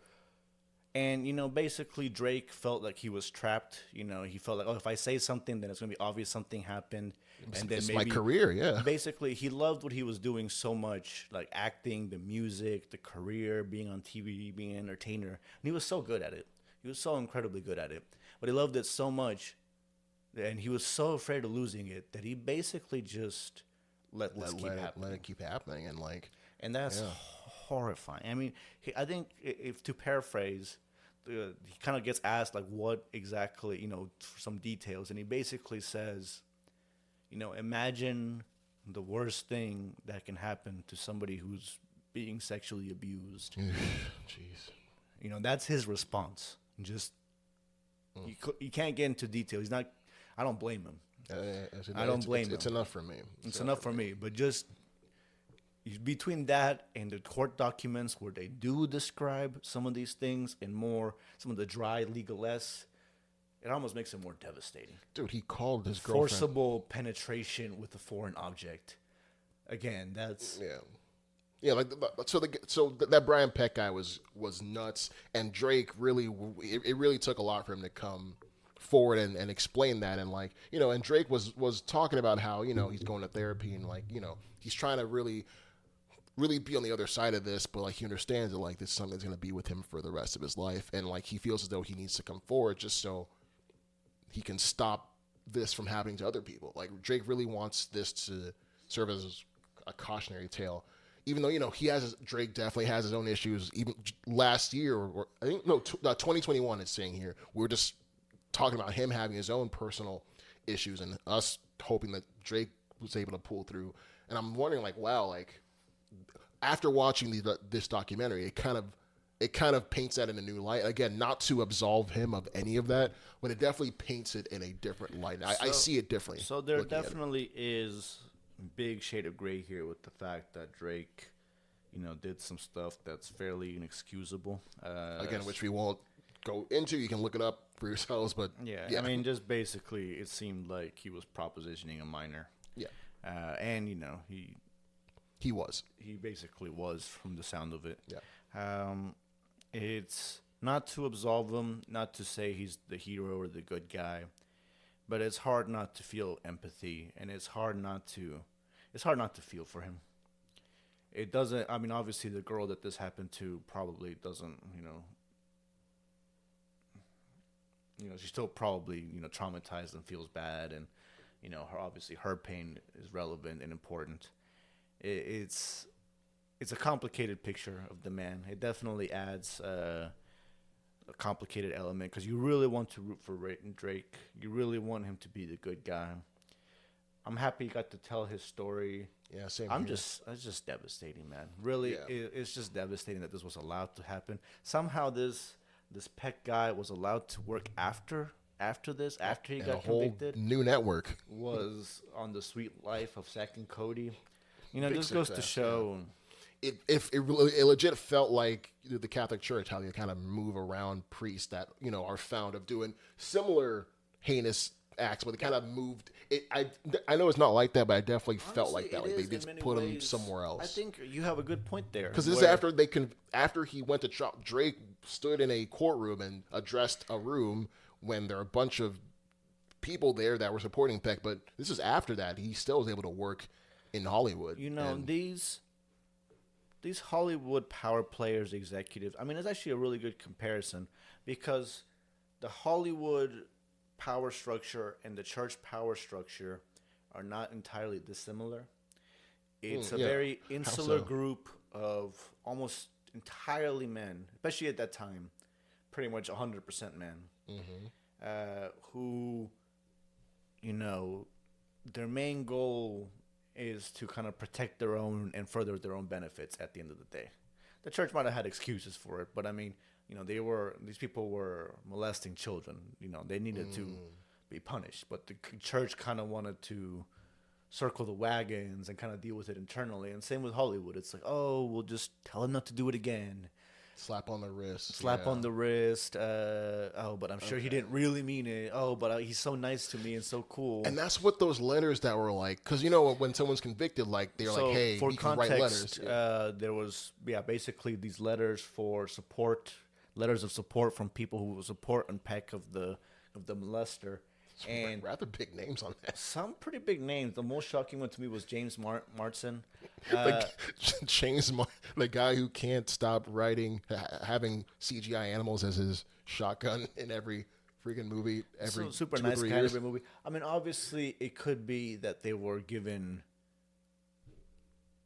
And, basically Drake felt like he was trapped. He felt like, if I say something, then it's going to be obvious something happened. And then it's maybe my career, Basically, he loved what he was doing so much, like acting, the music, the career, being on TV, being an entertainer. And he was so good at it. He was so incredibly good at it. But he loved it so much, and he was so afraid of losing it, that he basically just let it keep happening. And that's horrifying. I mean, I think if to paraphrase, he kind of gets asked what exactly, for some details, and he basically says, imagine the worst thing that can happen to somebody who's being sexually abused. Jeez. That's his response. Just you can't get into detail. He's not. I don't blame him. I don't blame him. It's enough for me. It's enough for me. But just between that and the court documents where they do describe some of these things and more, some of the dry legal-esque, it almost makes it more devastating. Dude, he called his girlfriend. Forcible penetration with a foreign object. Again, that's... Yeah, so that Brian Peck guy was nuts, and Drake really, it really took a lot for him to come forward and explain that, and and Drake was talking about how he's going to therapy and he's trying to really be on the other side of this, but he understands that this is something that's going to be with him for the rest of his life, and he feels as though he needs to come forward just so he can stop this from happening to other people. Drake really wants this to serve as a cautionary tale. Even though, Drake definitely has his own issues. Even last year, or I think, 2021 is saying here, we were just talking about him having his own personal issues and us hoping that Drake was able to pull through. And I'm wondering, wow, after watching this documentary, it kind of paints that in a new light. Again, not to absolve him of any of that, but it definitely paints it in a different light. I see it differently. So there definitely is big shade of gray here with the fact that Drake, did some stuff that's fairly inexcusable. Again, which we won't go into. You can look it up for yourselves, but yeah. I mean, just basically, it seemed like he was propositioning a minor. Yeah, and he was. He basically was, from the sound of it. Yeah. It's not to absolve him, not to say he's the hero or the good guy. But it's hard not to feel empathy, and it's hard not to feel for him. It doesn't. I mean, obviously, the girl that this happened to probably doesn't. She's still probably traumatized and feels bad, and her pain is relevant and important. It's a complicated picture of the man. It definitely adds a complicated element because you really want to root for Drake. You really want him to be the good guy. I'm happy he got to tell his story. Yeah, same. It's just devastating, man. Really, it's just devastating that this was allowed to happen. Somehow this Peck guy was allowed to work after this, after he got convicted. New network was on the sweet life of Zack and Cody. This goes to show. Yeah. It legit felt like the Catholic Church, how they kind of move around priests that are found of doing similar heinous acts, but they kind of moved. I know it's not like that, but I definitely felt like that. Like they just put him somewhere else. I think you have a good point there. Because this is after he went to trial. Drake stood in a courtroom and addressed a room when there are a bunch of people there that were supporting Peck. But this is after that. He still was able to work in Hollywood. These Hollywood power players, executives, I mean, it's actually a really good comparison because the Hollywood power structure and the church power structure are not entirely dissimilar. It's a very insular group of almost entirely men, especially at that time, pretty much 100% men, who, their main goal is to kind of protect their own and further their own benefits at the end of the day. The church might have had excuses for it, but I mean, these people were molesting children. They needed to be punished, but the church kind of wanted to circle the wagons and kind of deal with it internally. And same with Hollywood. It's like, oh, we'll just tell him not to do it again. Slap on the wrist. On the wrist. But I'm sure he didn't really mean it. Oh, but he's so nice to me and so cool. And that's what those letters that were like, because when someone's convicted, they're like, hey, for you can write letters. There was basically these letters for support, letters of support from people who support and Peck of the molester. And rather big names on that. Some pretty big names. The most shocking one to me was James Martin. James, the guy who can't stop having CGI animals as his shotgun in every freaking movie. Super nice guy in every movie. I mean, obviously, it could be that they were given.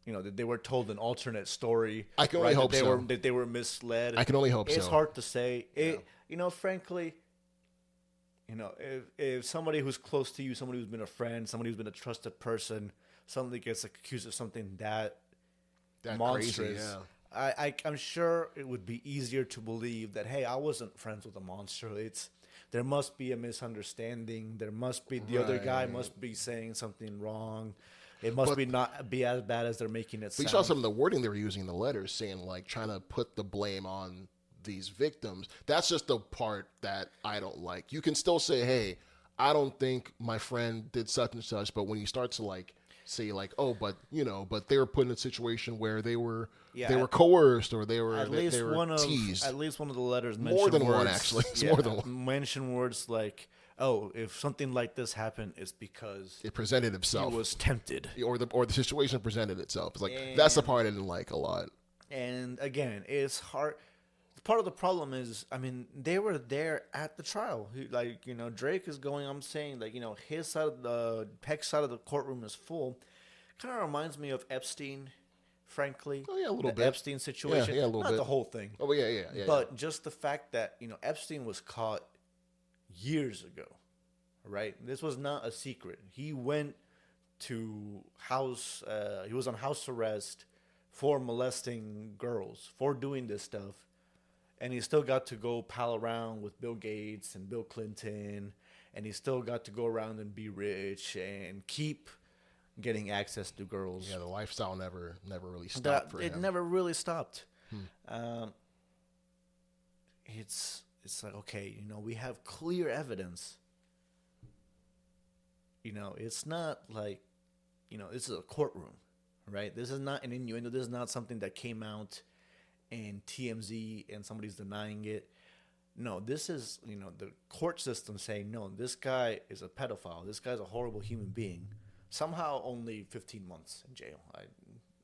That they were told an alternate story. I can only hope so. That they were misled. I can only hope so. It's hard to say. Frankly. If somebody who's close to you, somebody who's been a friend, somebody who's been a trusted person, somebody gets accused of something that monstrous, crazy, I'm sure it would be easier to believe that, hey, I wasn't friends with a monster. It's there must be a misunderstanding. There must be the other guy must be saying something wrong. It must be not be as bad as they're making it sound. We saw some of the wording they were using in the letters, saying like trying to put the blame on these victims. That's just the part that I don't like. You can still say, "Hey, I don't think my friend did such and such," but when you start to like say like, "Oh, but but they were put in a situation where they were coerced or they were teased." At least one of the letters mentioned more than words, one actually. It's more than one. Mention words like, "Oh, if something like this happened, it's because it presented itself. He was tempted, or the situation presented itself." It's like that's the part I didn't like a lot. And again, it's hard. Part of the problem is, I mean, they were there at the trial. Drake is going. I'm saying, like, his side of Peck's side of the courtroom is full. Kind of reminds me of Epstein, frankly. Oh yeah, a little bit. Epstein situation. Yeah, a little bit. Not the whole thing. Oh yeah. But just the fact that Epstein was caught years ago, right? This was not a secret. He went to house. He was on house arrest for molesting girls, for doing this stuff. And he still got to go pal around with Bill Gates and Bill Clinton. And he still got to go around and be rich and keep getting access to girls. Yeah, the lifestyle never really stopped for him. It never really stopped. It's like, okay, we have clear evidence. It's not like, this is a courtroom, right? This is not an innuendo. This is not something that came out and TMZ and somebody's denying it. No, this is, the court system saying, no, this guy is a pedophile. This guy's a horrible human being. Somehow only 15 months in jail.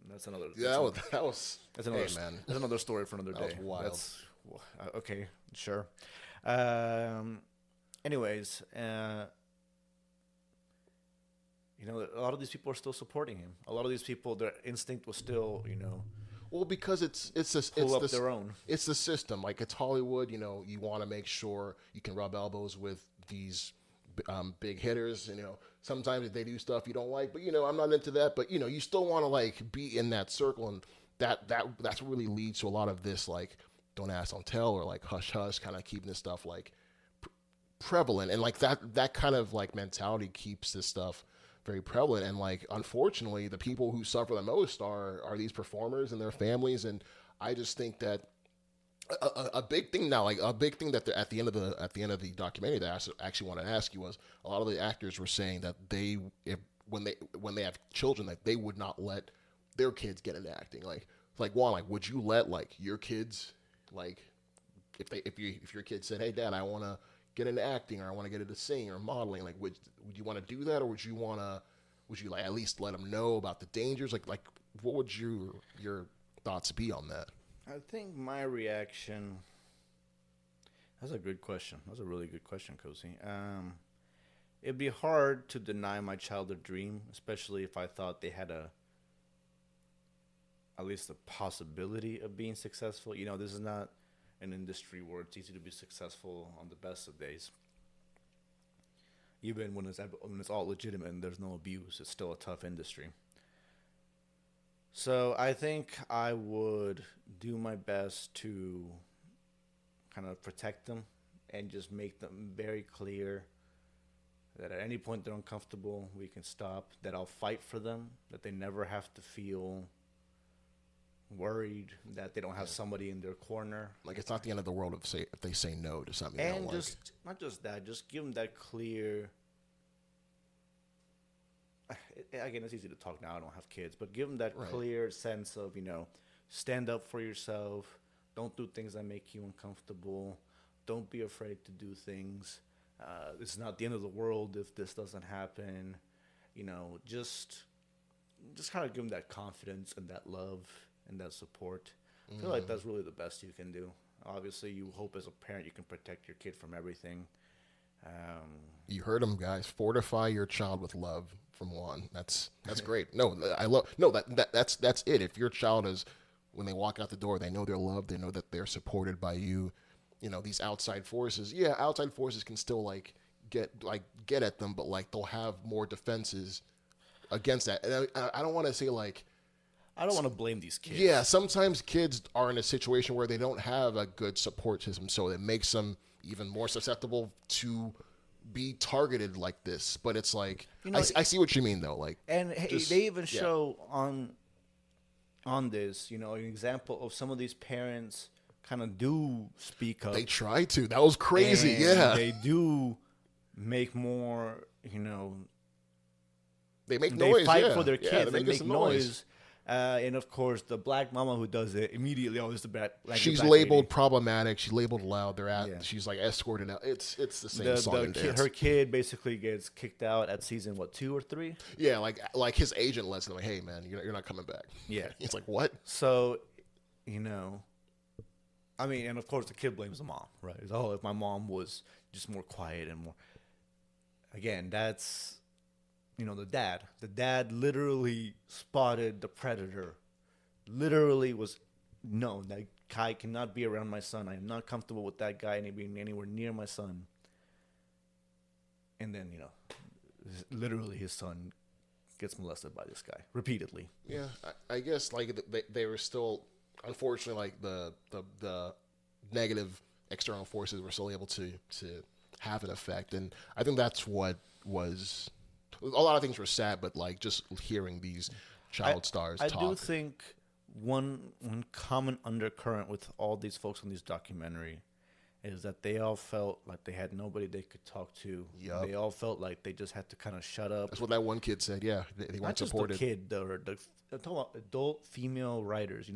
That's another. Yeah, that's another. Hey, man. That's another story for another day. That was wild. Okay, sure. Anyways, a lot of these people are still supporting him. A lot of these people, their instinct was still, Well, because it's their own. It's the system. Like, it's Hollywood. You want to make sure you can rub elbows with these big hitters. Sometimes they do stuff you don't like, but I'm not into that. But you still want to like be in that circle, and that's what really leads to a lot of this like don't ask, don't tell, or like hush hush, kind of keeping this stuff like prevalent, and like that kind of like mentality keeps this stuff very prevalent. And like, unfortunately, the people who suffer the most are these performers and their families. And I just think that a big thing now, like a big thing that at the end of the documentary that I actually want to ask you was, a lot of the actors were saying that when they have children, that they would not let their kids get into acting. Like Juan, like, would you let like your kids, like, if your kid said, "Hey Dad, I want to get into acting, or I want to get into singing or modeling," like, would you want to do that, or would you like at least let them know about the dangers? Like what would your thoughts be on that? I think my reaction. That's a good question. That's a really good question, Cozy. It'd be hard to deny my child a dream, especially if I thought they had at least a possibility of being successful. This is not an industry where it's easy to be successful on the best of days. Even when it's all legitimate and there's no abuse, it's still a tough industry. So I think I would do my best to kind of protect them and just make them very clear that at any point they're uncomfortable, we can stop, that I'll fight for them, that they never have to feel worried that they don't have somebody in their corner. Like, it's not the end of the world if they say no to something. And just not just that, just give them that clear. Again, it's easy to talk now. I don't have kids, but give them that clear sense of stand up for yourself. Don't do things that make you uncomfortable. Don't be afraid to do things. It's not the end of the world if this doesn't happen. Just kind of give them that confidence and that love and that support. I feel like that's really the best you can do. Obviously, you hope as a parent you can protect your kid from everything. You heard him, guys. Fortify your child with love from Juan. That's great. That's it. If your child is, when they walk out the door, they know they're loved. They know that they're supported by you. These outside forces. Yeah, outside forces can still get at them, but like they'll have more defenses against that. And I don't want to say like I don't want to blame these kids. Yeah, sometimes kids are in a situation where they don't have a good support system, so it makes them even more susceptible to be targeted like this. But it's like, I see what you mean though. Like, and they even show on this, an example of some of these parents kind of do speak up. They try to. That was crazy. Yeah, they do make more. They make noise. They fight yeah. for their kids. They make noise. And of course, the black mama who does it immediately always the bad. Like she's the labeled lady. problematic. She's labeled loud. She's like escorted out. It's the same song and dance. Her kid basically gets kicked out at season 2 or 3. Yeah, like his agent lets him like, hey man, you're not coming back. Yeah, he's like, what? So, I mean, and of course the kid blames the mom, right? It's, if my mom was just more quiet and more. Again, that's. The dad literally spotted the predator. Literally was, no, that guy cannot be around my son. I am not comfortable with that guy being anywhere near my son. And then, literally his son gets molested by this guy repeatedly. Yeah, I guess like they were still, unfortunately, like the negative external forces were still able to have an effect. And I think that's what was. A lot of things were sad, but like just hearing these child stars talk. I do think one common undercurrent with all these folks on this documentary is that they all felt like they had nobody they could talk to. Yep. They all felt like they just had to kind of shut up. That's what that one kid said. Yeah, they weren't supported. Not just the kid, I'm talking about adult female writers, the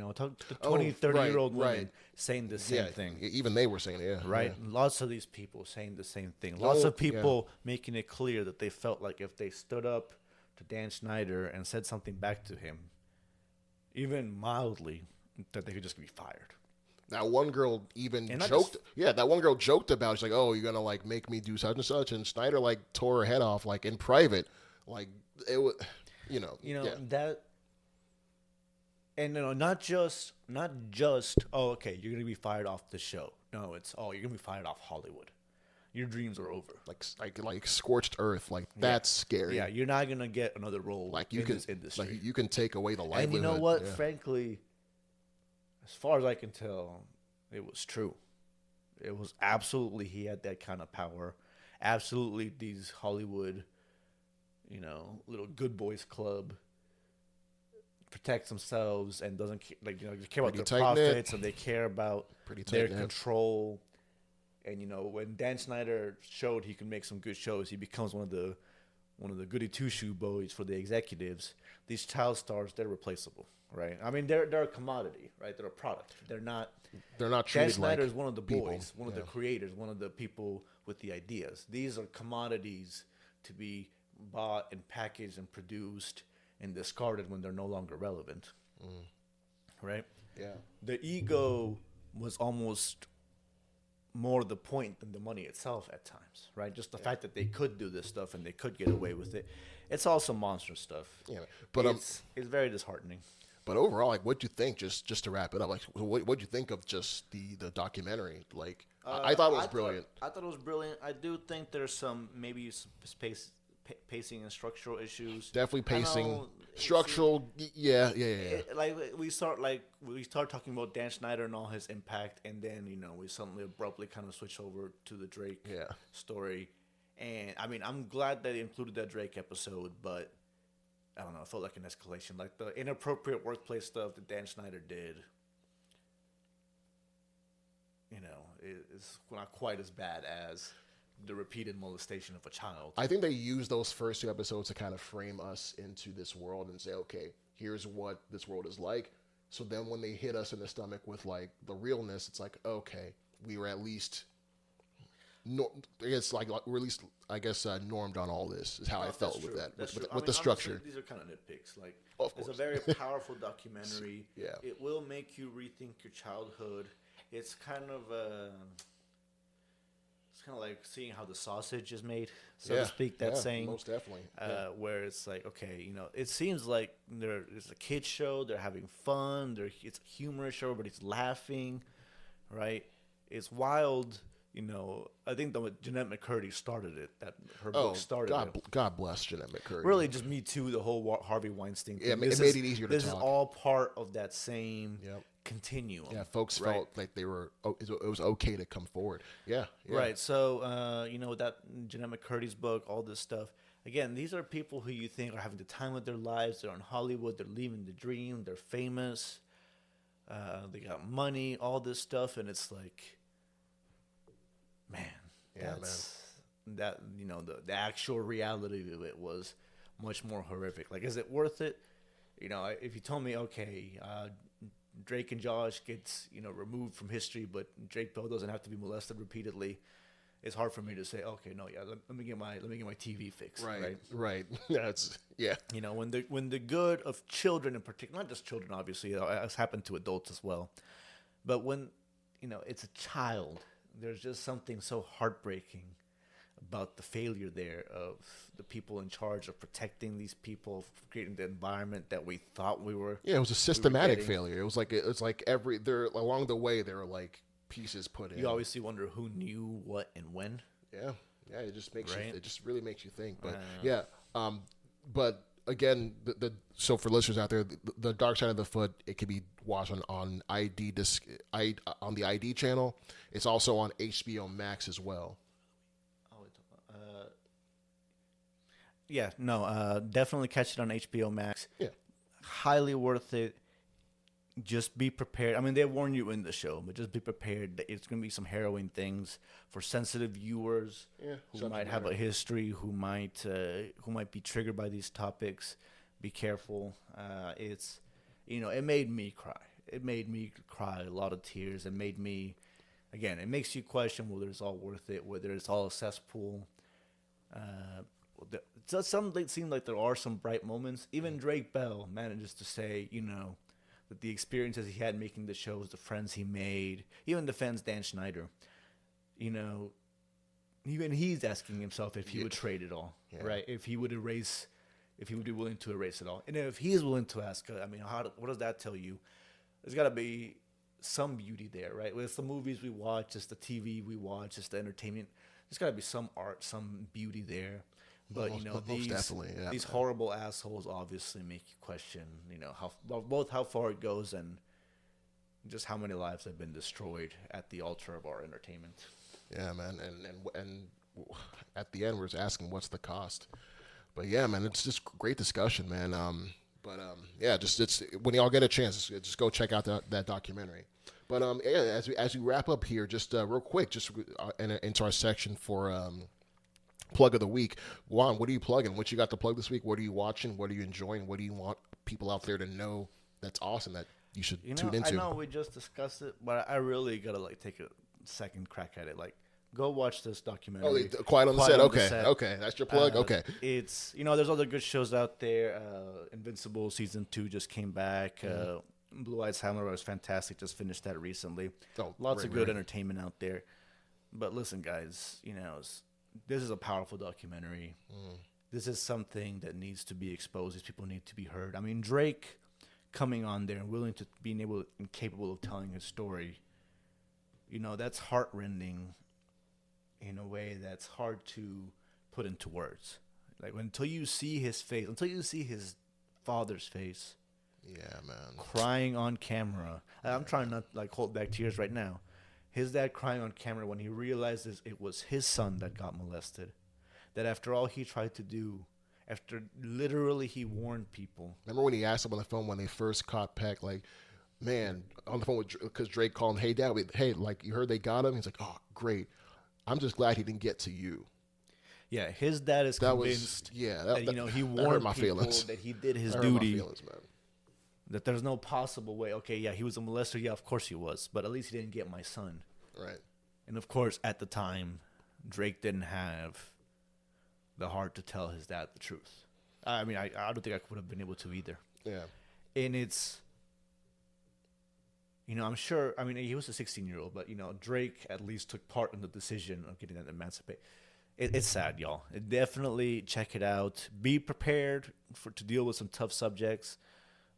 20, 30-year-old women saying the same thing. Even they were saying it, yeah. Right? Yeah. Lots of these people saying the same thing. Lots of people making it clear that they felt like if they stood up to Dan Schneider and said something back to him, even mildly, that they could just be fired. That one girl even joked. That one girl joked about it. She's like, oh, you're going to like make me do such and such. And Schneider like tore her head off like in private. Like it was, that. And not just okay, you're gonna be fired off the show. No, it's you're gonna be fired off Hollywood. Your dreams are over. Like scorched earth. Like that's scary. Yeah, you're not gonna get another role in this industry. Like you can take away the livelihood. And you know what? Yeah. Frankly, as far as I can tell, it was true. It was absolutely he had that kind of power. Absolutely, these Hollywood, little good boys club protects themselves and doesn't care about their profits and they care about their control. And when Dan Schneider showed he can make some good shows, he becomes one of the goody two shoe boys for the executives. These child stars, they're replaceable, right? I mean, they're a commodity, right? They're a product. They're not treated Dan Schneider is one of the boys, one of the creators, one of the people with the ideas. These are commodities to be bought and packaged and produced and discarded when they're no longer relevant, right? Yeah. The ego was almost more the point than the money itself at times, right? Just the fact that they could do this stuff and they could get away with it. It's also monster stuff. Yeah, but it's very disheartening. But overall, like, what'd you think? Just to wrap it up, like, what'd you think of just the documentary? Like, I thought it was brilliant. I thought it was brilliant. I do think there's some pacing and structural issues. Definitely pacing, structural. Yeah. We start talking about Dan Schneider and all his impact, and then we suddenly abruptly kind of switch over to the Drake story. And I mean, I'm glad that they included that Drake episode, but I don't know. It felt like an escalation, like the inappropriate workplace stuff that Dan Schneider did. It's not quite as bad as the repeated molestation of a child. I think they used those first 2 episodes to kind of frame us into this world and say, okay, here's what this world is like. So then when they hit us in the stomach with like the realness, it's like, okay, we were at least, we're at least, normed on all this is how I felt with that, with the structure. Honestly, these are kind of nitpicks. Like, it's a very powerful documentary. Yeah. It will make you rethink your childhood. It's kind of like seeing how the sausage is made, so to speak. That saying, most definitely. Where it's like, okay, it seems like it's a kids show. They're having fun. It's a humorous show. Everybody's laughing, right? It's wild, I think Jeanette McCurdy started it. That her Oh, book started it. God bless Jeanette McCurdy. Really, just Me Too, the whole Harvey Weinstein thing. Yeah, it made it easier to talk. This is all part of that same Yep. continuum. Yeah, folks right? felt like it was okay to come forward. Yeah. Right. So, that Jeanette McCurdy's book, all this stuff. Again, these are people who you think are having the time of their lives. They're in Hollywood. They're living the dream. They're famous. They got money, all this stuff. And it's like, man, the actual reality of it was much more horrific. Like, is it worth it? If you told me, okay, Drake and Josh gets removed from history, but Drake Bell doesn't have to be molested repeatedly, it's hard for me to say, okay, no, yeah, let me get my TV fix. Right. That's When the good of children in particular, not just children, obviously, it's happened to adults as well, but when it's a child, there's just something so heartbreaking about the failure there of the people in charge of protecting these people, creating the environment that we thought we were. Yeah, it was a systematic failure. It was like along the way there were like pieces put in. You obviously wonder who knew what and when. Yeah, it just makes it just really makes you think. But but again, so for listeners out there, the Dark Side of the Foot, it can be watched on on the ID channel. It's also on HBO Max as well. Definitely catch it on HBO Max. Yeah. Highly worth it. Just be prepared. I mean, they warn you in the show, but just be prepared that it's going to be some harrowing things for sensitive viewers who might have a history, who might be triggered by these topics. Be careful. It made me cry. It made me cry a lot of tears. It made me, again, it makes you question whether it's all worth it, whether it's all a cesspool. It does seem like there are some bright moments. Even Drake Bell manages to say, that the experiences he had making the shows, the friends he made, even defends Dan Schneider. Even he's asking himself if he would trade it all, right? If he would be willing to erase it all. And if he is willing to ask, what does that tell you? There's got to be some beauty there, right? It's the movies we watch, it's the TV we watch, it's the entertainment. There's got to be some art, some beauty there. But these horrible assholes obviously make you question, how far it goes and just how many lives have been destroyed at the altar of our entertainment. Yeah, man, and at the end we're just asking what's the cost. But yeah, man, it's just great discussion, man. Just when y'all get a chance, just go check out that documentary. But as we wrap up here, just real quick, just into our section for plug of the week. Juan, what are you plugging? What you got to plug this week? What are you watching? What are you enjoying? What do you want people out there to know that's awesome that you should tune into? I know we just discussed it, but I really gotta take a second crack at it. Go watch this documentary. Oh, Quiet on the Set. Okay, that's your plug. Okay, it's there's other good shows out there. Invincible season 2 just came back. Blue Eyed Samurai was fantastic. Just finished that recently. Lots of good entertainment out there. But listen, guys, this is a powerful documentary. This is something that needs to be exposed. These people need to be heard. I mean, Drake coming on there and being able and capable of telling his story, that's heartrending in a way that's hard to put into words. Until you see his face, until you see his father's face, yeah, man, crying on camera. I'm trying not to hold back tears right now. His dad crying on camera when he realizes it was his son that got molested. That after all he tried to do, after literally he warned people. Remember when he asked him on the phone when they first caught Peck, man, on the phone because Drake called him, hey, Dad, you heard they got him? He's like, oh, great. I'm just glad he didn't get to you. Yeah, his dad is convinced that he warned people that he did his duty. My feelings, man. That there's no possible way. Okay, yeah, he was a molester. Yeah, of course he was. But at least he didn't get my son. Right. And of course, at the time, Drake didn't have the heart to tell his dad the truth. I mean, I don't think I would have been able to either. Yeah. And it's, I'm sure, he was a 16-year-old, but, Drake at least took part in the decision of getting that emancipate. It's sad, y'all. Definitely check it out. Be prepared to deal with some tough subjects.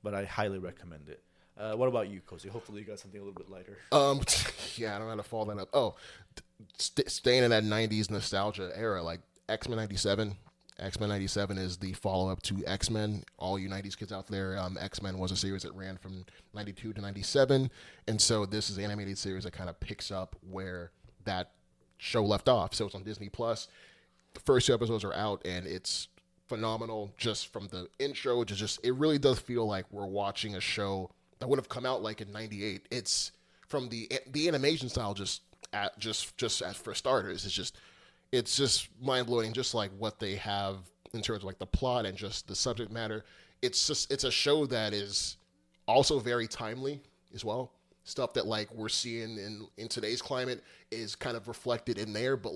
But I highly recommend it. What about you, Cozy? Hopefully you got something a little bit lighter. Yeah, I don't know how to follow that up. Oh, staying in that '90s nostalgia era, like X-Men '97. X-Men '97 is the follow-up to X-Men. All you '90s kids out there, X-Men was a series that ran from '92 to '97, and so this is an animated series that kind of picks up where that show left off. So it's on Disney Plus. The first two episodes are out, and it's phenomenal. Just from the intro, it really does feel like we're watching a show that would have come out like in '98. It's from the animation style, just as for starters, it's just mind blowing. Just like what they have in terms of like the plot and just the subject matter. It's a show that is also very timely as well. Stuff that like we're seeing in today's climate is kind of reflected in there, but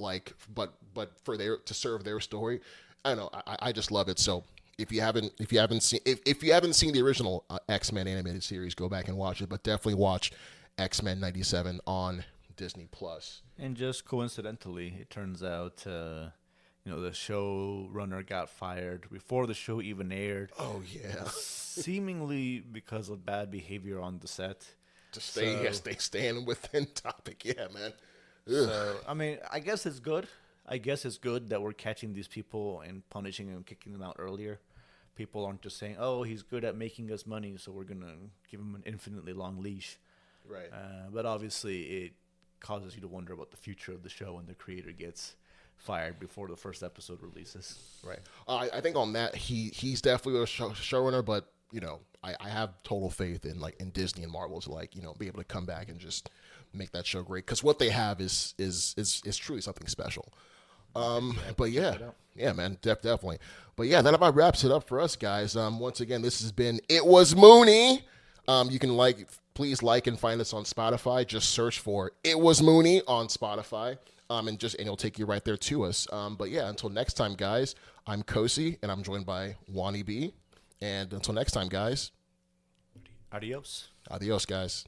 for their to serve their story. I don't know. I just love it. So if you haven't seen the original X-Men animated series, go back and watch it. But definitely watch X-Men '97 on Disney Plus. And just coincidentally, it turns out, the showrunner got fired before the show even aired. Oh yeah, seemingly because of bad behavior on the set. To staying within topic. Yeah, man. Ugh. So I mean, I guess it's good. I guess it's good that we're catching these people and punishing them, kicking them out earlier. People aren't just saying, "Oh, he's good at making us money, so we're gonna give him an infinitely long leash." Right. But obviously, it causes you to wonder about the future of the show when the creator gets fired before the first episode releases. Right. I think on that he's definitely a showrunner, but I have total faith in Disney and Marvel to be able to come back and just make that show great, because what they have is truly something special. But yeah, man, definitely. But yeah, that about wraps it up for us, guys. Once again, this has been It Was Mooney. You can please like and find us on Spotify. Just search for It Was Mooney on Spotify. And it'll take you right there to us. But yeah, until next time, guys, I'm Kosi, and I'm joined by Wani B. And until next time, guys. Adios. Adios, guys.